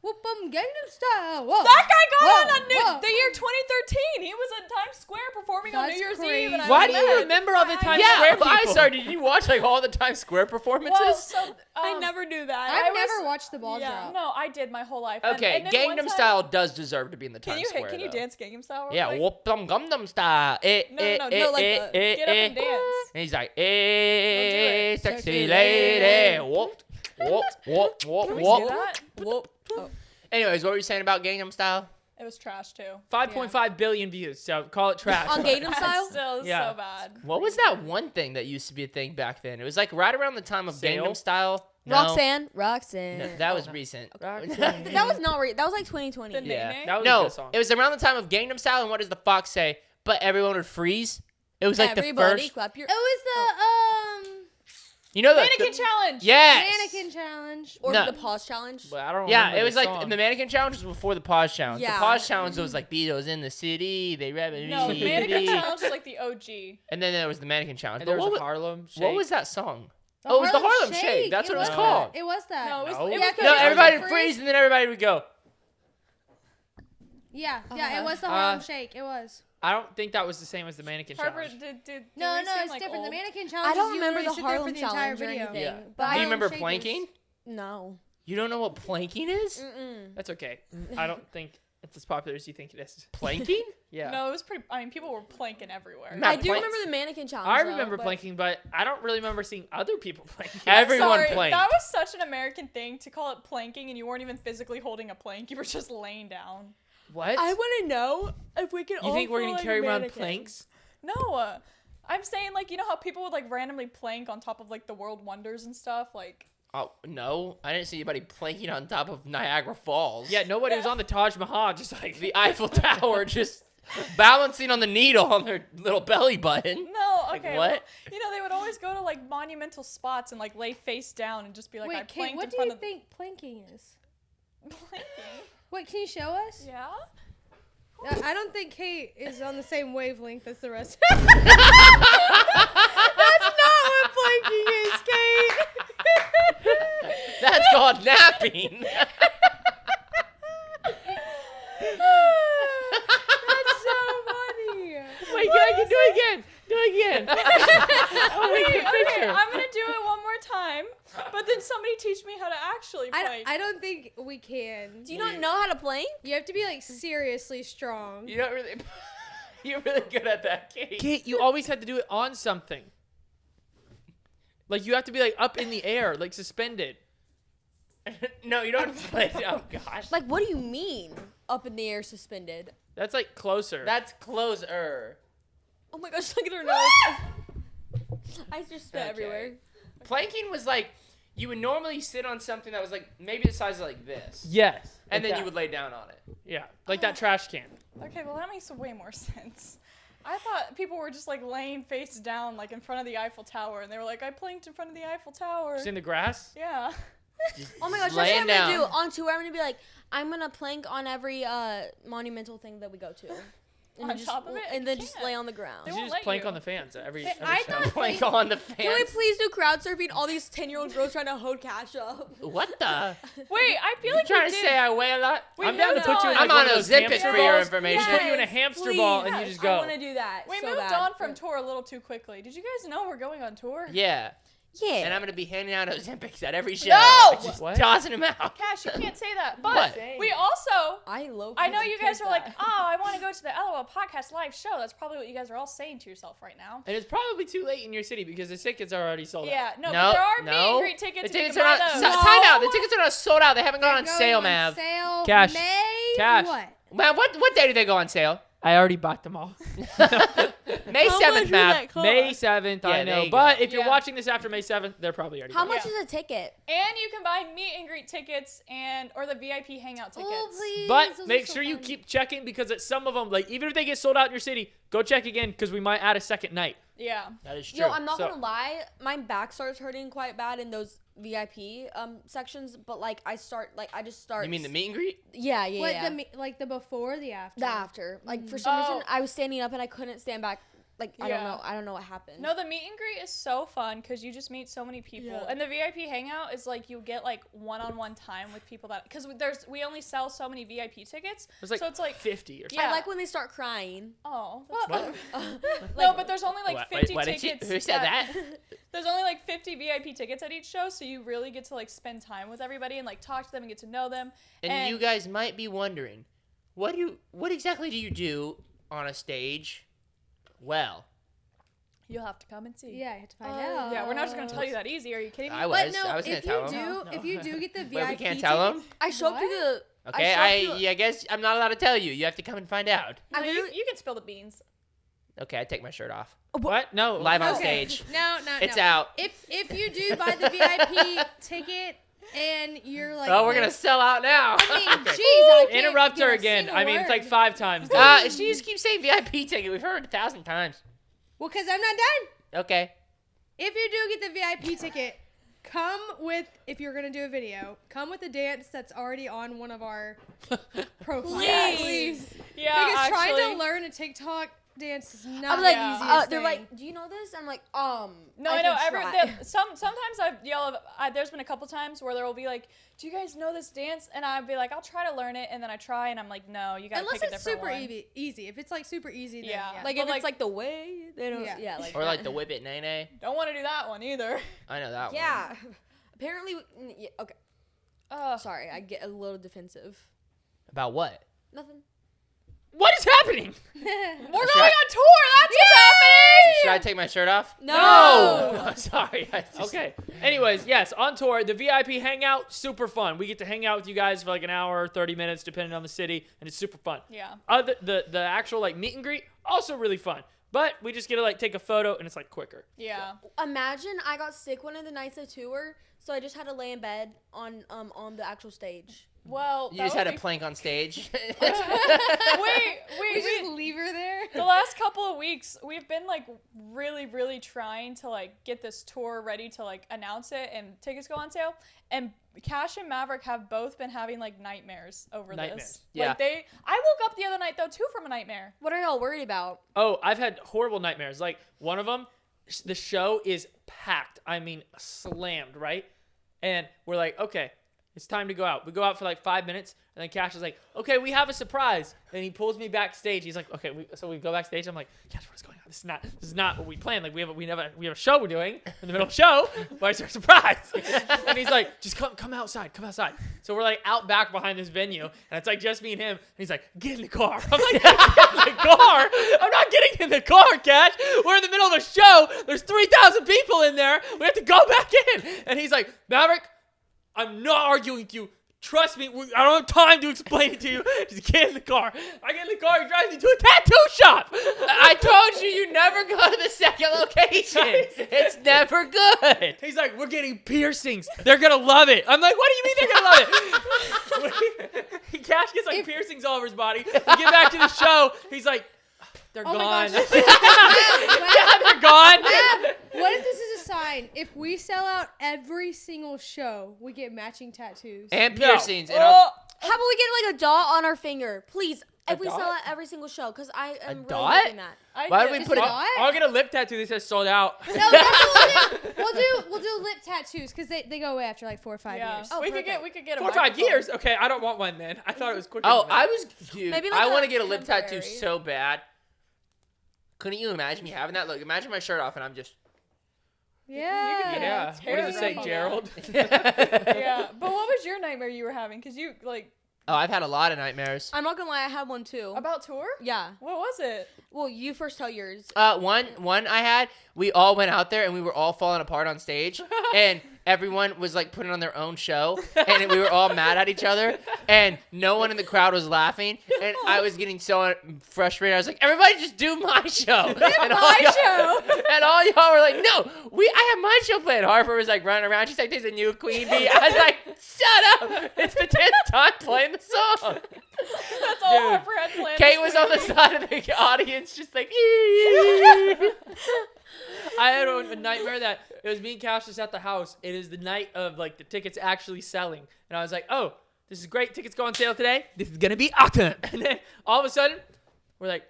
whoop 'em Gangnam Style. Whoa. That guy got Whoa, on whoa. the year 2013. He was at Times Square performing on That's New Year's crazy. Eve. And I Why was do you mad. remember all the Times yeah, Square I'm people? sorry, did you watch like all the Times Square performances? Well, so I never knew that. I've I was- never watched the ball Yeah. drop. No, I did my whole life. Okay, and then one Gangnam time- Style does deserve to be in the Can Times you Square. can you though. dance Gangnam Style? real Yeah, quick? whoop them Gangnam Style. No, like the get up and dance. And he's like, hey, it. sexy Sexy lady. lady. Whoop, whoop, whoop, whoop, Can we whoop. see that? Whoop. Oh. Anyways, what were you saying about Gangnam Style? It was trash too. 5.5 billion views. So call it trash. On Gangnam That's Style? still Yeah. so bad. What was that one thing that used to be a thing back then? It was like right around the time of Sale? Gangnam Style. No, Roxanne. No, that was recent. That was not right. That was like 2020. The Yeah. Nene? That was a No, good song. it was around the time of Gangnam Style, and what does the fox say? But everyone would freeze. It was like Everybody the first. clap your... It was the You know the Mannequin challenge. Yes. mannequin challenge. Or No. the pause challenge. But I don't Yeah, remember it was the like song. the mannequin challenge was before the pause challenge. Yeah. The pause challenge was like Beatles in the city. They rap it. No, the mannequin challenge is like the OG. And then there was the mannequin challenge. And But there was what, a Harlem Shake. what was that song? Oh, it was the Harlem Shake. That's what it was called. It was that. No, it was, No. it Yeah, was 'cause the- No, it everybody was would the freeze, and then everybody would go. Yeah, it was the Harlem Shake. It was. I don't think that was the same as the mannequin Harper, challenge. did No, we seem, it's like, different. old? The mannequin challenge. I don't is you remember the literally sit there for Harlem the entire challenge or video. anything. Yeah. But Do I you don't remember shake planking? No. You don't know what planking is? That's okay. I don't think it's as popular as you think it is. Planking? Yeah. No, it was pretty. I mean, people were planking everywhere. Matt, I do plank- remember the mannequin challenge. I though, remember but- planking, but I don't really remember seeing other people planking. Everyone Sorry, planked. that was such an American thing to call it planking, and you weren't even physically holding a plank. You were just laying down. What? I want to know if we can. You think we're gonna carry around planks? No, I'm saying like you know how people would like randomly plank on top of like the world wonders and stuff. Like Oh, no. I didn't see anybody planking on top of Niagara Falls. Yeah, nobody was on the Taj Mahal, just like The Eiffel Tower just balancing on the needle on their little belly button. no, Like, okay. what? Well, you know they would always go to like monumental spots and like lay face down and just be like, I Wait, Kate, planked what in do front you of think planking is? planking. Wait, can you show us? Yeah. I don't think Kate is on the same wavelength as the rest. That's not what planking is, Kate. That's called napping. That's so funny. Wait, do it again. Do it again. I want to get a Okay, picture. I'm gonna do it one more time, but then somebody teach me how to actually plank. I don't think we can. Do you not know how to plank? You have to be like seriously strong. You don't really. You're really good at that, Kate. Kate, you always had to do it on something. Like you have to be like up in the air, like suspended. No, you don't play. Oh gosh. Like, what do you mean? Up in the air, suspended. That's like closer. That's closer. Oh my gosh! Look at her nose. I just spit Okay. everywhere. Planking was like you would normally sit on something that was like maybe the size of like this, Yes. and like then that. you would lay down on it. Yeah, like that trash can. Okay, well that makes way more sense. I thought people were just like laying face down like in front of the Eiffel Tower, and they were like, I planked in front of the Eiffel Tower. Just in the grass. Yeah. Oh my gosh! That's laying what I'm gonna do down. on tour. I'm gonna be like, I'm gonna plank on every monumental thing that we go to. And On then top of it? and You then just can't. lay on the ground. They You won't just let plank you. on the fans at every I show. thought Plank on the Can we fans. please do crowd surfing? All these 10-year-old girls trying to hold cash up. What the? Wait, I feel You like trying we to did. say I weigh a lot? We I'm down to moved put you in on. like I'm one on of those Ozempic hamster for your balls. information. Put you in a hamster ball and you just go. I want to do that. We so moved bad. on from tour a little too quickly. Did you guys know we're going on tour? Yeah. Yeah. And I'm gonna be handing out Ozempics at every show. No! Just What? tossing them out. Cash, you can't say that. But What? we also, I I know you guys are like, oh, I want to go to the LOL podcast live show. That's probably what you guys are all saying to yourself right now. And it's probably too late in your city because the tickets are already sold out. Yeah, no, No, but there are no. meet and greet tickets. The and you tickets can are buy not. those. Time out. The tickets are not sold out. They haven't gone on Going sale, on Mav. Sale Cash. May Cash. what? Mav, what day do they go on sale? I already bought them all. May 7th, Mav. May 7th, Yeah, I there know. you But go. if you're Yeah. watching this after May 7th, they're probably already How gone. much Yeah. is a ticket? And you can buy meet and greet tickets or the VIP hangout tickets. Oh, please. But those are make so sure you fun. keep checking because at some of them, like even if they get sold out in your city, go check again because we might add a second night. Yeah. That is true. Yo, I'm not So- gonna lie, my back starts hurting quite bad in those VIP sections, but like I just start. You mean the meet and greet? Yeah, yeah, What yeah. like the before, or the after? The after. Like for some reason, Oh. I was standing up and I couldn't stand back. Like I don't Yeah. know. I don't know what happened. No, the meet and greet is so fun because you just meet so many people. Yeah. And the VIP hangout is like you get like one-on-one time with people that because we only sell so many VIP tickets. There's like, so it's like 50 or something. Yeah. I like when they start crying. oh What? no, but there's only like What- 50 what did you- tickets. who said that? There's only like 50 VIP tickets at each show, so you really get to like spend time with everybody and like talk to them and get to know them. And you guys might be wondering, what exactly do you do on a stage? Well, You'll have to come and see. Yeah, I have to find out. Yeah, we're not just gonna tell you that easy. Are you kidding me? I But was. no, I was gonna if tell you them. do, if you do get the VIP Wait, we can't tell ticket- them. I showed What? through the. Okay, I guess I'm not allowed to tell you. You have to come and find out. No, I you, literally- you can spill the beans. Okay, I take my shirt off. What? No. Live on Okay. stage. No, It's no. out. If you do buy the VIP ticket and you're like, Oh, we're gonna sell out now. I mean, jeez, I can't Interrupt get her a again. single I mean, it's like word. 5 times. dude. She just keeps saying VIP ticket. We've heard it 1,000 times. Well, because I'm not done. Okay. If you do get the VIP ticket, come with, if you're going to do a video, come with a dance that's already on one of our profiles. Please. Yeah, Because actually. trying to learn a TikTok dance is I'm not like, the easiest they're thing. like, do you know this? I'm like, No, I I know. can Every try. sometimes I yell. There's been a couple times where there will be like, "Do you guys know this dance?" And I'd be like, "I'll try to learn it," and then I try, and I'm like, "No, you gotta Unless pick a it's different super one." easy. If it's like super easy, then Yeah. yeah. Like But, if it's like the way they don't. Yeah. Yeah, like Or that. like the whip it nay. Don't want to do that one either. I know that one. Yeah. Apparently, yeah, okay. Oh, Sorry, I get a little defensive. About what? Nothing. What is happening? we're going on tour. That's what's happening. Should I take my shirt off? No. Oh, sorry. Okay. Anyways, yes, on tour, the VIP hangout, super fun. We get to hang out with you guys for like an hour, 30 minutes, depending on the city, and it's super fun. Yeah. The actual like meet and greet, also really fun. But we just get to like take a photo, and it's like quicker. Yeah. Imagine I got sick one of the nights of tour, so I just had to lay in bed on the actual stage. Well, You that just would had a be- plank on stage. we just leave her there. The last couple of weeks, we've been like really, really trying to like get this tour ready to like announce it and tickets go on sale. And Cash and Maverick have both been having like nightmares over Nightmares. this. Yeah. Like I woke up the other night though too from a nightmare. What are y'all worried about? Oh, I've had horrible nightmares. Like one of them, the show is packed. I mean, slammed, right? And we're like, okay, it's time to go out. We go out for like 5 minutes, and then Cash is like, okay, we have a surprise. And he pulls me backstage. He's like, okay, so we go backstage. I'm like, Cash, what's going on? This is not what we planned. Like we have a show we're doing in the middle of the show. Why is there a surprise? And he's like, just come outside. So we're like out back behind this venue, and it's like just me and him. And he's like, get in the car. I'm like, get in the car? I'm not getting in the car, Cash. We're in the middle of a show. There's 3,000 people in there. We have to go back in. And he's like, Maverick, I'm not arguing with you. Trust me, I don't have time to explain it to you. Just get in the car. I get in the car, he drives me to a tattoo shop. I told you never go to the second location. It's never good. He's like, we're getting piercings. They're going to love it. I'm like, what do you mean they're going to love it? Cash gets like piercings all over his body. We get back to the show. He's like, they're Oh my gone. gosh. Yeah, they're gone. What if this is a sign? If we sell out every single show, we get matching tattoos. And No. piercings. And all- How about we get like a dot on our finger, please? If we dot? sell out every single show, because I am really dot? hoping that. Why don't we put it? Dot? I'll get a lip tattoo that says sold out. No, that's what we'll do lip tattoos because they go away after like 4 or 5 Yeah. years. Oh, we could perfect. get a 4 or 5 microphone. years? Okay, I don't want one then. I thought it was quicker. Oh, than that. I was, dude. Maybe like I want to a get a lip tattoo temporary. so bad. Couldn't you imagine me having that? Look, imagine my shirt off and I'm just. Yeah. Yeah. What Tear does it say, up on Gerald? Yeah. But what was your nightmare you were having? Because you like Oh, I've had a lot of nightmares. I'm not gonna lie, I had one too. about tour? Yeah. What was it? Well, you first tell yours. One I had, we all went out there and we were all falling apart on stage, and everyone was like putting on their own show, and we were all mad at each other, and no one in the crowd was laughing, and I was getting so frustrated. I was like, everybody just do my show. And all y'all- And all y'all were like, no, I have my show playing. Harper was like running around. She's like, there's a new queen bee. I was like, shut up. It's the 10th time playing the song. That's all Dude. Harper had planned. Kate this was on the week. side of the audience just like, I had a nightmare that it was me and Cash just at the house. It is the night of like the tickets actually selling, and I was like, "Oh, this is great! Tickets go on sale today. This is gonna be awesome!" And then all of a sudden, we're like,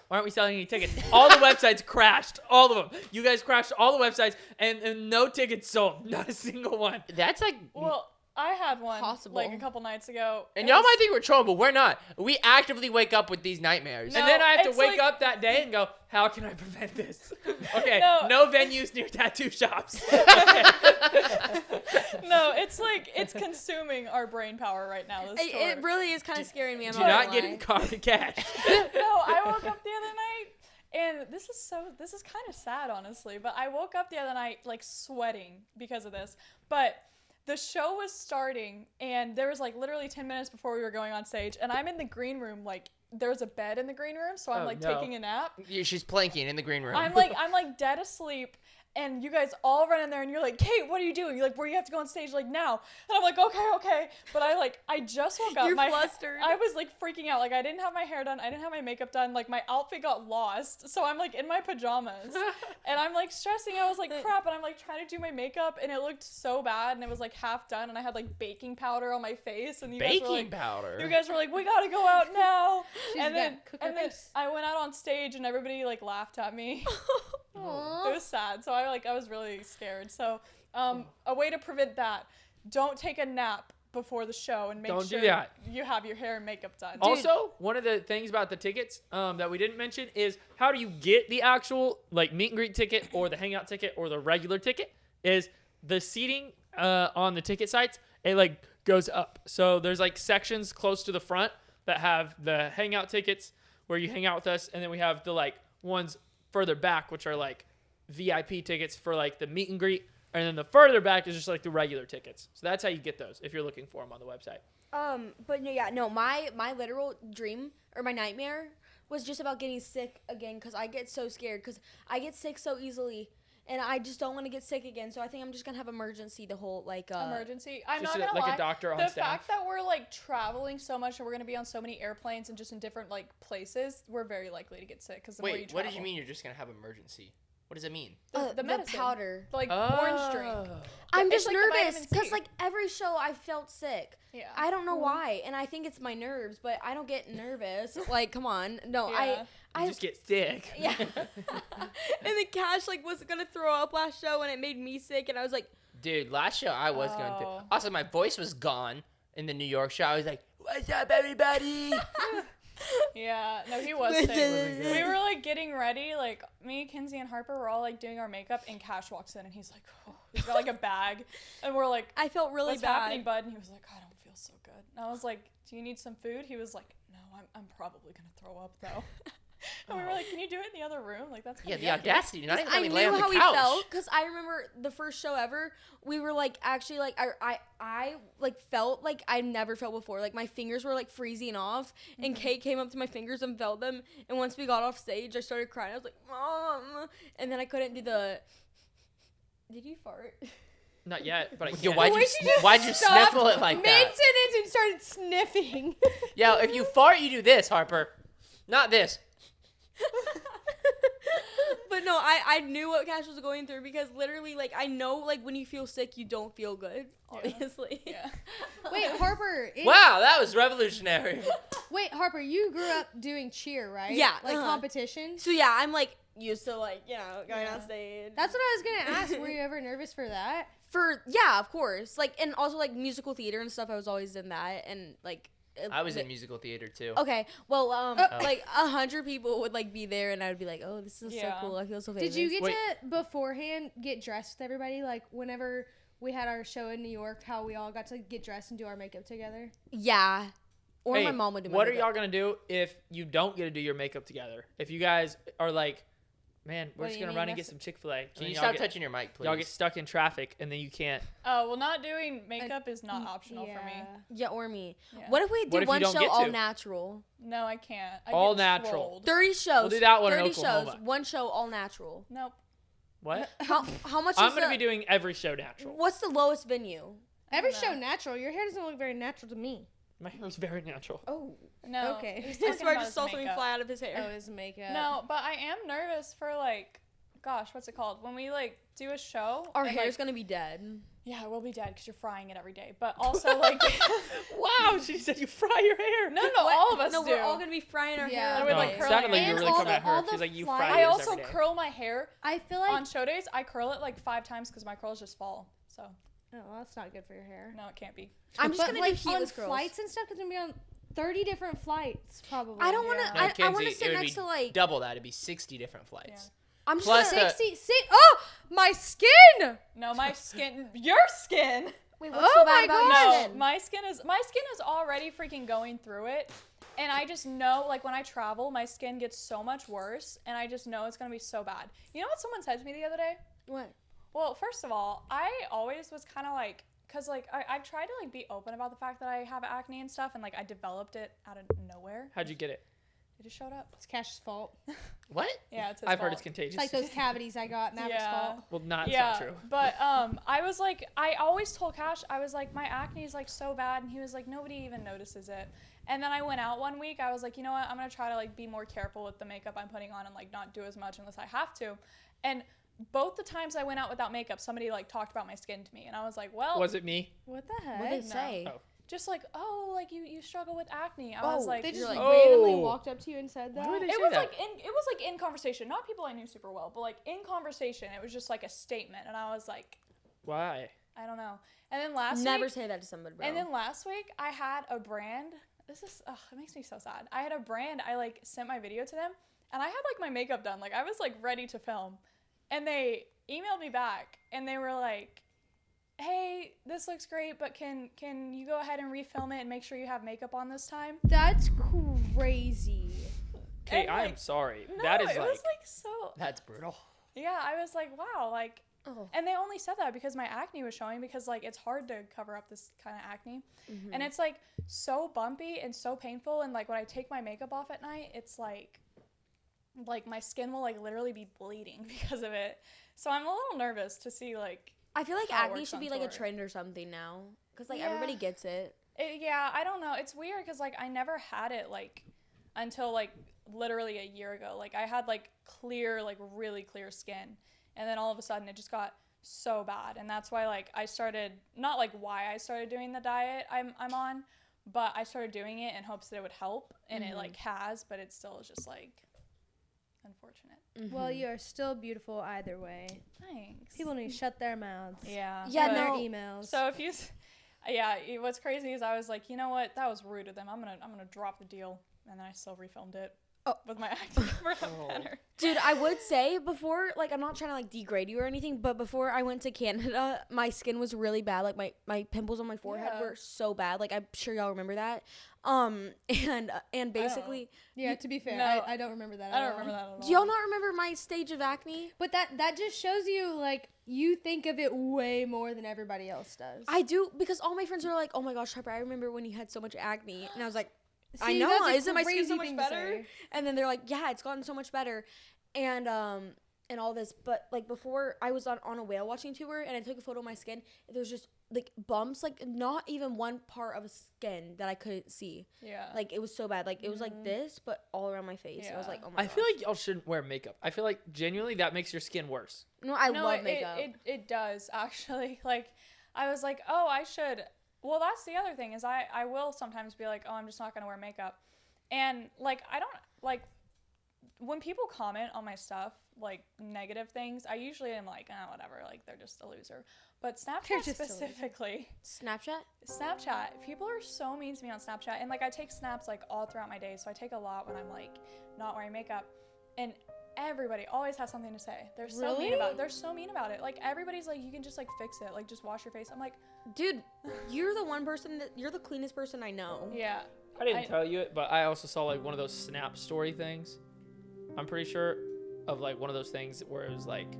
"Why aren't we selling any tickets?" All the websites crashed. All of them. You guys crashed all the websites, and no tickets sold. Not a single one. that's like, Well, I had one Possible. like a couple nights ago. and It y'all was- might think we're trolling, but we're not. We actively wake up with these nightmares. No. And then I have to it's wake like- up that day and go, "How can I prevent this?" Okay, No. no venues near tattoo shops. No, it's like it's consuming our brain power right now. This tour. It really is kind of scaring me. I'm Do not not gonna get lie. in the car with Cash. No, I woke up the other night and this is kind of sad honestly, but I woke up the other night like sweating because of this. But the show was starting and there was like literally 10 minutes before we were going on stage and I'm in the green room, like there was a bed in the green room, so I'm Oh, like no. taking a nap. She's planking in the green room. I'm like dead asleep And you guys all run in there and you're like, Kate, what are you doing? You're like, where you have to go on stage like now. And I'm like, okay. But I just woke up. You're flustered. I was like freaking out. Like I didn't have my hair done. I didn't have my makeup done. Like my outfit got lost. So I'm like in my pajamas and I'm like stressing. I was like, crap. And I'm like trying to do my makeup and it looked so bad. And it was like half done. And I had like baking powder on my face. And you guys were like, powder. you guys were like, we gotta go out now. She's and then, got cooker and then face. I went out on stage and everybody like laughed at me. Aww. It was sad. So I was really scared. So a way to prevent that, don't take a nap before the show and make Don't do sure that. you have your hair and makeup done. Also, one of the things about the tickets that we didn't mention is how do you get the actual like meet and greet ticket or the hangout ticket or the regular ticket is the seating on the ticket sites. It like goes up. So there's like sections close to the front that have the hangout tickets where you hang out with us. And then we have the like ones further back, which are like VIP tickets for like the meet and greet. And then the further back is just like the regular tickets. So that's how you get those if you're looking for them on the website. But no, my literal dream or my nightmare was just about getting sick again because I get so scared because I get sick so easily and I just don't want to get sick again. So I think I'm just gonna have emergency the whole like Emergency. I'm just not gonna lie. a doctor on the staff. fact that we're like traveling so much and we're gonna be on so many airplanes and just in different like places, we're very likely to get sick because the more you Wait, travel. what did you mean you're just gonna have emergency? What does it mean? The medicine. powder. The, like orange drink. I'm It's just like the nervous vitamin because C. like every show I felt sick. Yeah. I don't know why, and I think it's my nerves, but I don't get nervous. Like, come on, no, Yeah. You just get sick. yeah. And then Cash like was gonna throw up last show, and it made me sick, and I was like, Dude, last show I was going through. Oh. Also, my voice was gone in the New York show. I was like, "What's up, everybody?" Yeah, no, he was sick. We were like getting ready, like me, Kinsey, and Harper were all like doing our makeup, and Cash walks in and he's like, oh, he's got like a bag, and we're like, I felt really what's bad. happening, bud? And he was like, I don't feel so good. And I was like, do you need some food? He was like, no, I'm probably gonna throw up though. And we were like, can you do it in the other room? Like that's Yeah, kinda the audacity to not even I let me knew lay on the how he couch. felt because I remember the first show ever. We were like actually like I like felt like I never felt before. Like my fingers were like freezing off, and Kate came up to my fingers and felt them. And once we got off stage, I started crying. I was like, Mom, and then I couldn't do the. Did you fart? Not yet, but I Yo, can. why'd you sniffle it like that? Mid-sentence and started sniffing. Yo, if you fart, you do this, Harper. Not this. But no, I knew what Cash was going through because literally, like, I know, like, when you feel sick, you don't feel good, obviously. Yeah. Wait, Harper. Wow, that was revolutionary. Wait, Harper, you grew up doing cheer, right? Yeah, Like uh-huh. competitions? So, yeah, I'm, like, used to, like, you know, going on stage. That's what I was going to ask. Were you ever nervous for that? Yeah, of course. Like, and also, like, musical theater and stuff, I was always in that, and, like... I was in musical theater too. Okay, well, like 100 people would like be there, and I would be like, "Oh, this is so cool! I feel so famous." Did you get to beforehand get dressed with everybody? Like whenever we had our show in New York, how we all got to get dressed and do our makeup together? Yeah, or Hey, my mom would do my what are makeup. y'all gonna do if you don't get to do your makeup together? If you guys are like, man, we're What just do you gonna mean? run and get some Chick-fil-A. Can you stop touching your mic, please? Y'all get stuck in traffic and then you can't. Oh, well, not doing makeup is not optional for me. Yeah, or me. Yeah. What if we What do if you one don't show get all to? natural? No, I can't. I All get natural. trolled. 30 shows. do that one in 30 Oklahoma. shows. One show all natural. Nope. What? How much? I'm is gonna the- be doing every show natural. What's the lowest venue? Every show natural. Your hair doesn't look very natural to me. My hair is very natural. Oh, No. Okay. he's I talking swear I about just his saw something makeup. fly out of his hair. Oh, it's makeup. No, but I am nervous for like, gosh, what's it called? When we like do a show. Our and, hair's like, gonna be dead. Yeah, we'll be dead because you're frying it every day. But also like, Wow, she said you fry your hair. no, all of us No, do. we're all gonna be frying our Yeah. hair. I would, No, like, it curl sounded my like you hair. were really And coming at all her. the She's like, you fly- fry I yours also every day. curl my hair I feel like on show days. I curl it like 5 times because my curls just fall. So oh, that's not good for your hair. no, it can't be. I'm just But gonna like do on heatless curls. flights and stuff, because I'm gonna be on 30 different flights probably. I don't want to. Yeah. No, I want to Kenzie, sit it would next be to like. double that. It'd be 60 different flights. I'm just Plus gonna. the- 66. Oh, my skin. No, my skin, your skin. Wait, Oh what's so my bad about gosh. your No, skin? my skin is already freaking going through it. And I just know, like, when I travel, my skin gets so much worse. And I just know it's going to be so bad. You know what someone said to me the other day? What? Well, first of all, I always was kind of like, because, like, I've tried to, like, be open about the fact that I have acne and stuff. And, like, I developed it out of nowhere. How'd you get it? It just showed up. It's Cash's fault. What? Yeah, it's his I've heard fault. it's contagious. It's like those cavities I got. Maverick's fault. Well, not Yeah, true. but I was like, I always told Cash, I was like, my acne is like so bad, and he was like, nobody even notices it. And then I went out one week. I was like, you know what? I'm gonna try to like be more careful with the makeup I'm putting on and like not do as much unless I have to. And both the times I went out without makeup, somebody like talked about my skin to me, and I was like, well, Was it me? What the heck? What did they say? Oh. just like, oh, like you struggle with acne. I was like, They just You're like, randomly oh. walked up to you and said that. Why would they it say was that? like in conversation, not people I knew super well, but like in conversation, it was just like a statement, and I was like, Why? I don't know. And then last Never week, say that to somebody, bro. and then last week I had a brand. This is it makes me so sad. I had a brand. I like sent my video to them, and I had like my makeup done. Like I was like ready to film, and they emailed me back, and they were like, hey, this looks great, but can you go ahead and refilm it and make sure you have makeup on this time? That's crazy. Okay, And, I am like, sorry. No, That is it like, was like so. that's brutal. Yeah, I was like, wow, like, Oh. and they only said that because my acne was showing, because like it's hard to cover up this kind of acne, and it's like so bumpy and so painful, and like when I take my makeup off at night, it's like my skin will like literally be bleeding because of it. So I'm a little nervous to see like. I feel like how it acne works should on be like a tour. trend or something now, because like Yeah. everybody gets it. Yeah, I don't know. It's weird because like I never had it like until like literally a year ago. Like I had like clear, like really clear skin, and then all of a sudden it just got so bad, and that's why like I started, not like why I started doing the diet I'm on, but I started doing it in hopes that it would help, and it like has, but it still is just like unfortunate. Well, you are still beautiful either way. Thanks. People need to shut their mouths. Yeah. Yeah, but- Their no. emails. So if you, what's crazy is I was like, you know what, that was rude of them. I'm gonna drop the deal, and then I still refilmed it. Oh. With my acne covered up better. Dude, I would say before, like, I'm not trying to like degrade you or anything, but before I went to Canada, my skin was really bad. Like my pimples on my forehead Yeah. were so bad. Like I'm sure y'all remember that. And basically, yeah, to be fair, No. I don't remember that. I at don't all. remember that at all. do y'all not remember my stage of acne? But that just shows you like you think of it way more than everybody else does. I do, because all my friends were like, "Oh my gosh, Harper, I remember when you had so much acne," and I was like, "I See, know, that's a isn't my skin crazy so much thing to better?" say. And then they're like, "Yeah, it's gotten so much better," and all this. But like before, I was on a whale watching tour, and I took a photo of my skin. And there was just like bumps, like not even one part of a skin that I couldn't see. Yeah. Like it was so bad. Like it was like this, but all around my face. I was Yeah. like, "Oh my I gosh." feel like y'all shouldn't wear makeup. I feel like genuinely that makes your skin worse. no, I no, love makeup. It does actually. Like, I was like, oh, I should. Well, that's the other thing is I will sometimes be like, oh, I'm just not gonna wear makeup, and like I don't like when people comment on my stuff, like negative things. I usually am like, whatever, like they're just a loser. But They're Snapchat just a loser. specifically. Snapchat. People are so mean to me on Snapchat, and like I take snaps like all throughout my day, so I take a lot when I'm like not wearing makeup, and everybody always has something to say. They're so mean about it. They're so mean about it. Like everybody's like, you can just like fix it, like just wash your face. I'm like, Dude, you're the cleanest person I know. yeah. I didn't tell you it, but I also saw like one of those Snap story things. I'm pretty sure of like one of those things where it was like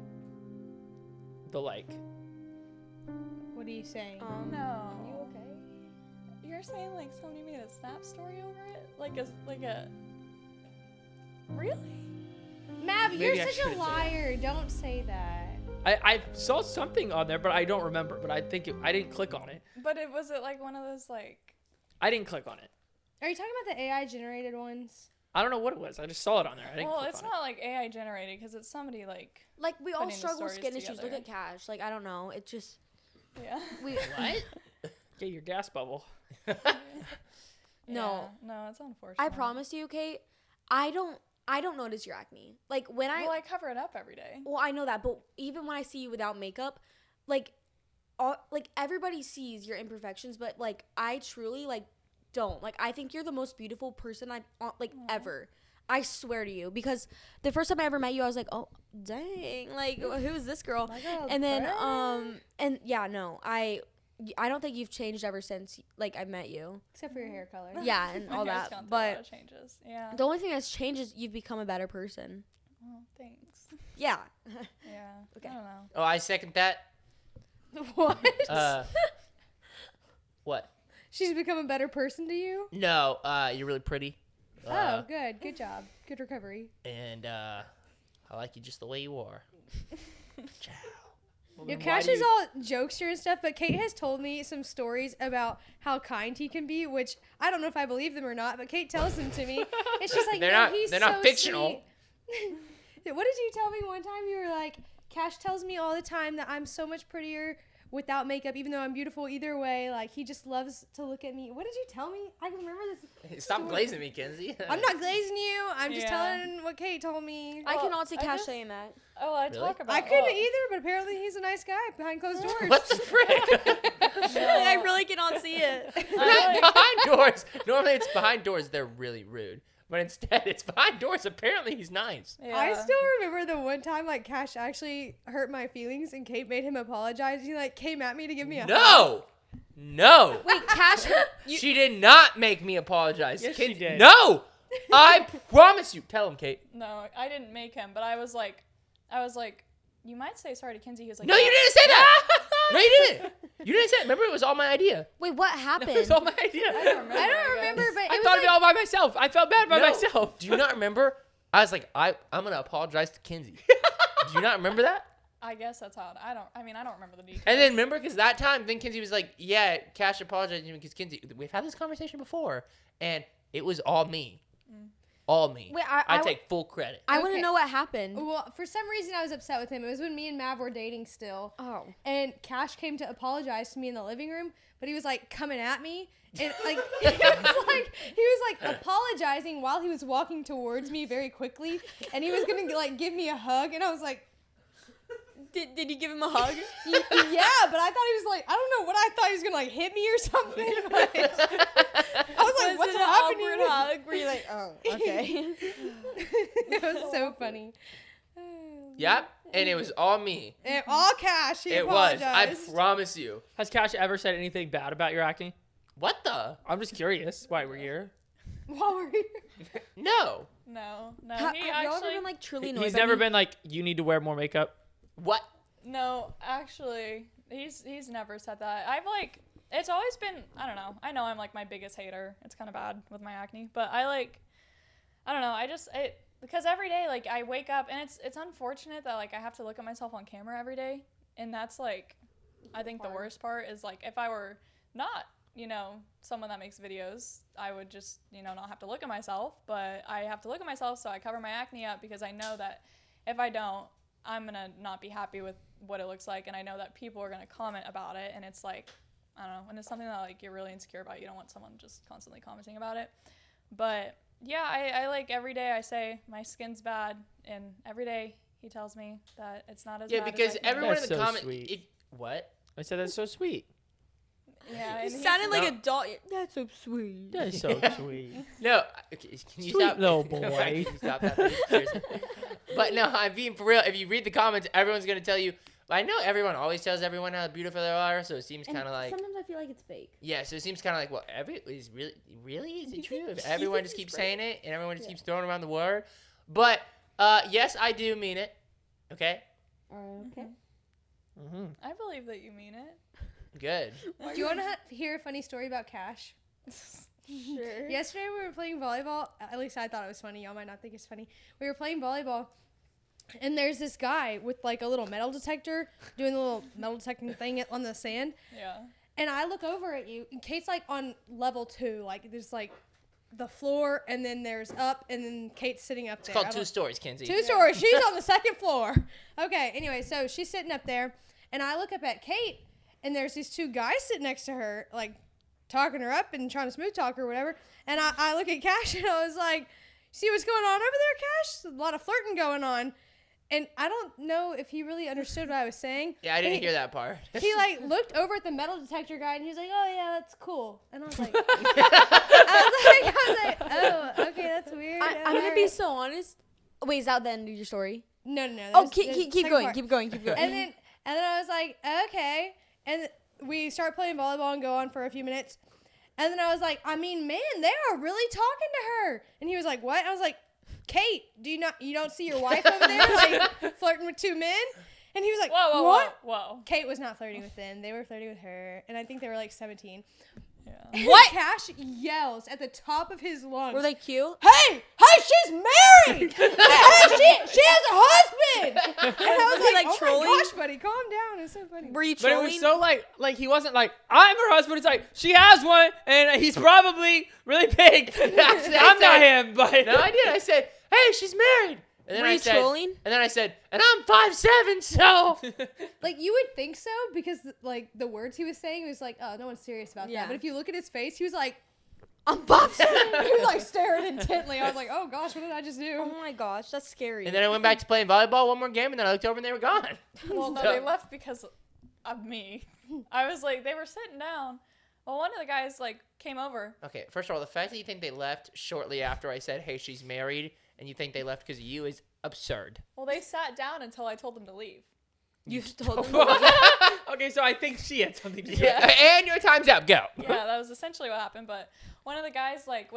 the like. What are you saying? No. You okay? You're saying like somebody made a Snap story over it, like a. Really? Mav, you're Maybe I such a shouldn't say liar. Don't say that. I saw something on there, but I don't remember. But I think I didn't click on it. But was it like one of those like? I didn't click on it. Are you talking about the AI generated ones? I don't know what it was. I just saw it on there. I didn't Well, click it's on it. not like AI generated because it's somebody like. Like we all Putting the struggle with stories skin issues. Look together. at Cash. Like I don't know. It just Yeah. we What? Get your gas bubble. No. Yeah, no, it's unfortunate. I promise you, Kate, I don't notice your acne. Like when Well, I cover it up every day. well, I know that, but even when I see you without makeup, like everybody sees your imperfections, but like I truly like don't. Like I think you're the most beautiful person I've like ever. I swear to you, because the first time I ever met you, I was like, "Oh, dang. Like who is this girl?" And then and yeah, no. I don't think you've changed ever since like I met you. Except for your hair color. Yeah, and My all hair's that. gone through a lot But of changes. Yeah. the only thing that's changed is you've become a better person. Oh, thanks. Yeah. Yeah. Okay. I don't know. Oh, I second that. What? What? She's become a better person to you? No. You're really pretty. Oh, good job, good recovery. And I like you just the way you are. Ciao. Yeah, Cash is all jokester and stuff, but Kate has told me some stories about how kind he can be, which I don't know if I believe them or not, but Kate tells them to me. And she's like, they're not fictional. Sweet. What did you tell me one time? You were like, Cash tells me all the time that I'm so much prettier without makeup, even though I'm beautiful either way. Like, he just loves to look at me. What did you tell me? I can remember this. Stop story. glazing me, Kenzie. I'm not glazing you. I'm just Yeah. telling what Kate told me. I cannot see I Cash just- saying that. Oh, I Really? talk about. I couldn't either, but apparently he's a nice guy behind closed doors. What the frick? I really cannot see it. Behind doors. Normally it's behind doors. They're really rude. But instead, it's behind doors. Apparently, he's nice. Yeah. I still remember the one time like Cash actually hurt my feelings and Kate made him apologize. He like came at me to give me a hug. No. Wait, Cash. She did not make me apologize. Yes, she did. No. I promise you. Tell him, Kate. No, I didn't make him, but I was like, you might say sorry to Kinsey. He was like, No, you didn't say that. No, you didn't. You didn't say it. Remember, it was all my idea. Wait, what It happened? was all my idea. I don't remember. I don't remember, but it I was thought of like, it all by myself. I felt bad by No. myself. Do you not remember? I was like, I'm going to apologize to Kinsey. Do you not remember that? I guess that's how. I don't remember the details. And then remember, because that time, then Kinsey was like, yeah, Cash apologized to me because Kinsey, we've had this conversation before, and it was all me. All me. Wait, I take full credit. I want Okay. to know what happened. well, for some reason I was upset with him. It was when me and Mav were dating still. Oh. And Cash came to apologize to me in the living room, but he was like coming at me and like he was like apologizing while he was walking towards me very quickly, and he was gonna like give me a hug, and I was like, Did you give him a hug? yeah, but I thought he was like, I don't know what I thought he was gonna like hit me or something. But I was like, what's it happening? an awkward hug? Were you like, oh, okay. It was so funny. Yep. And it was all me. And all Cash. He It was. apologized. I promise you. Has Cash ever said anything bad about your acne? What the? I'm just curious why we're here. While we're here. No. no. Have He y'all ever actually. been like truly annoyed He's by never me? been like, you need to wear more makeup. What? No, actually, he's never said that. I've like, it's always been, I don't know. I know I'm like my biggest hater. It's kind of bad with my acne, but I don't know. Because every day, like I wake up and it's unfortunate that like I have to look at myself on camera every day. And that's like, I think the worst part is like, if I were not, someone that makes videos, I would just, not have to look at myself, but I have to look at myself. So I cover my acne up because I know that if I don't, I'm going to not be happy with what it looks like. And I know that people are going to comment about it. And it's like, I don't know, when it's something that like you're really insecure about, you don't want someone just constantly commenting about it. But yeah, I like every day I say my skin's bad. And every day he tells me that it's not as Yeah, bad because as I think. everyone That's in the so comment. sweet. What? I said that's so sweet. Yeah, You and he- sounded like No. a doll. That's so sweet. That's so sweet. No. Okay, can you Sweet stop? little Can boy. you stop that, please? Seriously. But no, I'm being for real. If you read the comments, everyone's gonna tell you. I know everyone always tells everyone how beautiful they are, so it seems kind of like. Sometimes I feel like it's fake. Yeah, so it seems kind of like, well, is really is it true? If everyone just keeps saying it and everyone just keeps throwing around the word, but yes, I do mean it. Okay, Okay. Mm-hmm. I believe that you mean it. good. Do you want to hear a funny story about Cash? Sure. Yesterday we were playing volleyball. At least I thought it was funny. Y'all might not think it's funny. We were playing volleyball, and there's this guy with like a little metal detector doing the little metal detecting thing on the sand. Yeah. And I look over at you, and Kate's like on level 2. Like there's like the floor, and then there's up, and then Kate's sitting up It's there. called I two don't- stories, Kenzie. 2 stories. She's on the second floor. Okay. Anyway, so she's sitting up there, and I look up at Kate, and there's these 2 guys sitting next to her, like talking her up and trying to smooth talk or whatever. And I look at Cash, and I was like, "See what's going on over there, Cash? There's a lot of flirting going on." And I don't know if he really understood what I was saying. Yeah, I didn't hear that part. He like looked over at the metal detector guy, and he was like, "Oh yeah, that's cool." And I was like, "Oh, okay, that's weird." I'm gonna be so honest. Wait, is that the end of your story? No. Oh, there's- keep there's keep second going, part. keep going, keep going. And then I was like, okay. And we start playing volleyball and go on for a few minutes. And then I was like, I mean, man, they are really talking to her. And he was like, what? I was like, Kate, you don't see your wife over there like flirting with 2 men? And he was like, Whoa. what? Whoa. Kate was not flirting with them. They were flirting with her. And I think they were like 17. Yeah. What? Cash yells at the top of his lungs. Were they cute? Hey, she's married. Hey, she has a husband. And I was like, oh trolling? my gosh, buddy, calm down. It's so funny. Were you But it trolling? was so like he wasn't like, I'm her husband. It's like, she has one, and he's probably really big. I'm not him, but No, I did. I said, hey, she's married. And then Were I you said, trolling? And then I said, and I'm 5'7", so. Like, you would think so because, like, the words he was saying was like, oh, no one's serious about Yeah. that. But if you look at his face, he was like, I'm boxing. he was like staring intently. I was like, oh gosh, what did I just do? Oh my gosh, that's scary. And then I went back to playing volleyball one more game, and then I looked over and they were gone. Well, no, So- they left because of me. I was like, they were sitting down. Well, one of the guys like came over. Okay, first of all, the fact that you think they left shortly after I said, hey, she's married, and you think they left because of you is absurd. Well, they sat down until I told them to leave. You told them. okay, so I think she had something to do. Yeah. And your time's up. Go. Yeah, that was essentially what happened. But one of the guys like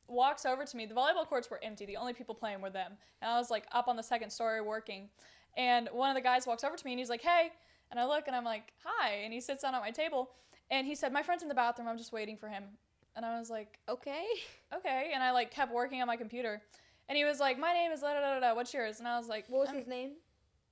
walks over to me. The volleyball courts were empty. The only people playing were them. And I was like up on the second story working. And one of the guys walks over to me and he's like, hey. And I look and I'm like, hi. And he sits down at my table. And he said, my friend's in the bathroom. I'm just waiting for him. And I was like, Okay. okay. And I like kept working on my computer. And he was like, my name is da da da da. What's yours? And I was like, What was I'm- his name?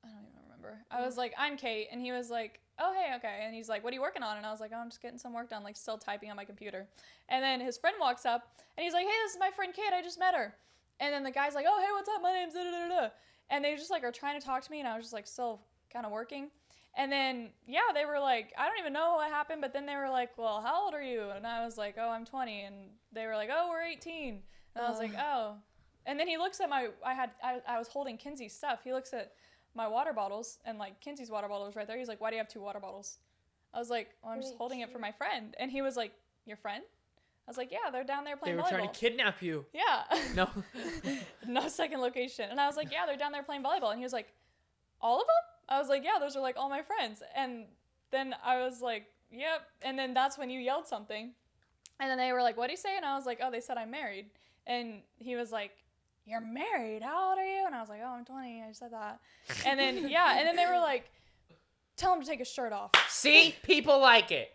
I don't even remember. I was like, I'm Kate. And he was like, oh, hey, okay. And he's like, what are you working on? And I was like, oh, I'm just getting some work done, like still typing on my computer. And then his friend walks up and he's like, hey, this is my friend Kate. I just met her. And then the guy's like, oh, hey, what's up? My name's da da da da. And they just like are trying to talk to me. And I was just like still kind of working. And then, yeah, they were like, I don't even know what happened. But then they were like, well, how old are you? And I was like, oh, I'm 20. And they were like, oh, we're 18. And I was like, oh. And then he looks at I was holding Kinsey's stuff. He looks at my water bottles, and like Kinsey's water bottle was right there. He's like, why do you have 2 water bottles? I was like, well, I'm just holding it for my friend. And he was like, your friend? I was like, yeah, they're down there They playing were volleyball. trying to kidnap you. Yeah. No. No second location. And I was like, yeah, they're down there playing volleyball. And he was like, all of them? I was like, yeah, those are like all my friends. And then I was like, yep. And then that's when you yelled something. And then they were like, what'd he say? And I was like, oh, they said I'm married. And he was like, you're married? How old are you? And I was like, oh, I'm 20. I just said that. And then, yeah. And then they were like, tell him to take his shirt off. See? People like it.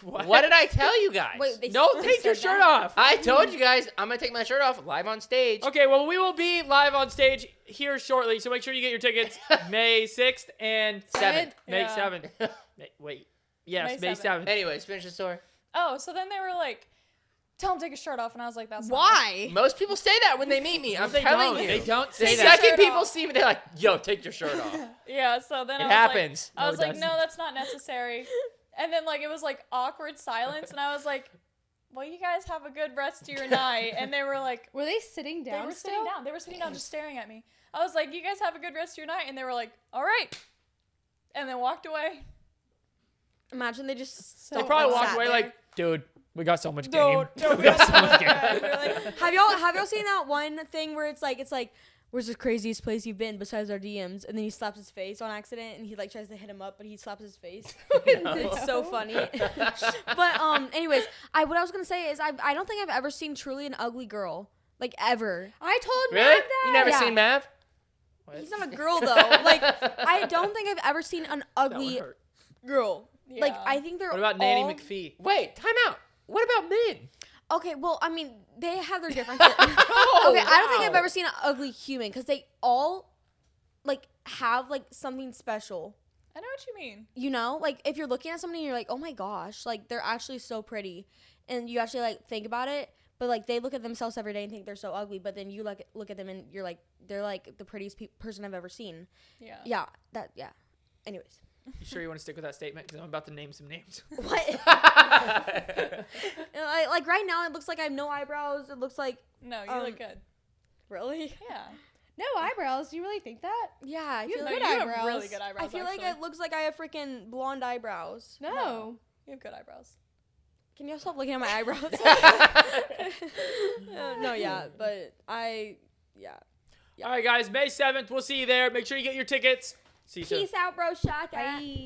What did I tell you guys? Wait, they No, they take your said shirt that? off. I told you guys I'm going to take my shirt off live on stage. Okay, well, we will be live on stage here shortly, so make sure you get your tickets May 6th and 7th. May Yeah. 7th. Wait. Yes, May May 7th. 7th. Anyways, finish the story. Oh, so then they were like, tell him to take his shirt off. And I was like, that's not Why? Most people say that when they meet me. I'm They telling don't. you. They don't The say Take your that. second shirt people off. see me, they're like, yo, take your shirt off. Yeah, so then It I was happens. Like, I No, was it like, no, doesn't. that's not necessary. And then like it was like awkward silence, and I was like, well, you guys have a good rest of your night. And they were like, Were they sitting down they were still? sitting down. They were sitting down, just staring at me. I was like, you guys have a good rest of your night, and they were like, all right, and then walked away. Imagine they just. They probably sat walked away there. like, dude, we got so much game. Don't We got so much game. Have y'all seen that one thing where it's like where's the craziest place you've been besides our DMs, and then he slaps his face on accident and he like tries to hit him up but he slaps his face. It's so funny. But anyways, what I was gonna say is I don't think I've ever seen truly an ugly girl, like ever. I told Really? Matt that. You never Yeah. seen Mav? He's not a girl though. Like I don't think I've ever seen an That would ugly hurt. girl. Like Yeah. I think they're What about Nanny all- McPhee? Wait, time out. What about men? Okay, well, I mean, they have their differences. Okay, I don't think I've ever seen an ugly human because they all, like, have, like, something special. I know what you mean. You know? Like, if you're looking at somebody and you're like, oh my gosh, like, they're actually so pretty. And you actually, like, think about it. But, like, they look at themselves every day and think they're so ugly. But then you, like, look at them and you're like, they're, like, the prettiest person I've ever seen. Yeah. Yeah. Anyways. You sure you want to stick with that statement? Because I'm about to name some names. What? Like, right now, it looks like I have no eyebrows. It looks like, No, you look good. really? Yeah. No eyebrows. Do you really think that? Yeah, I You feel have like No, good you eyebrows. have really good eyebrows. I feel like actually. it looks like I have freaking blonde eyebrows. No. You have good eyebrows. Can you stop looking at my eyebrows? No, yeah, but yeah. All right, guys, May 7th. We'll see you there. Make sure you get your tickets. See you soon. Peace out, bro. Shaka. Bye.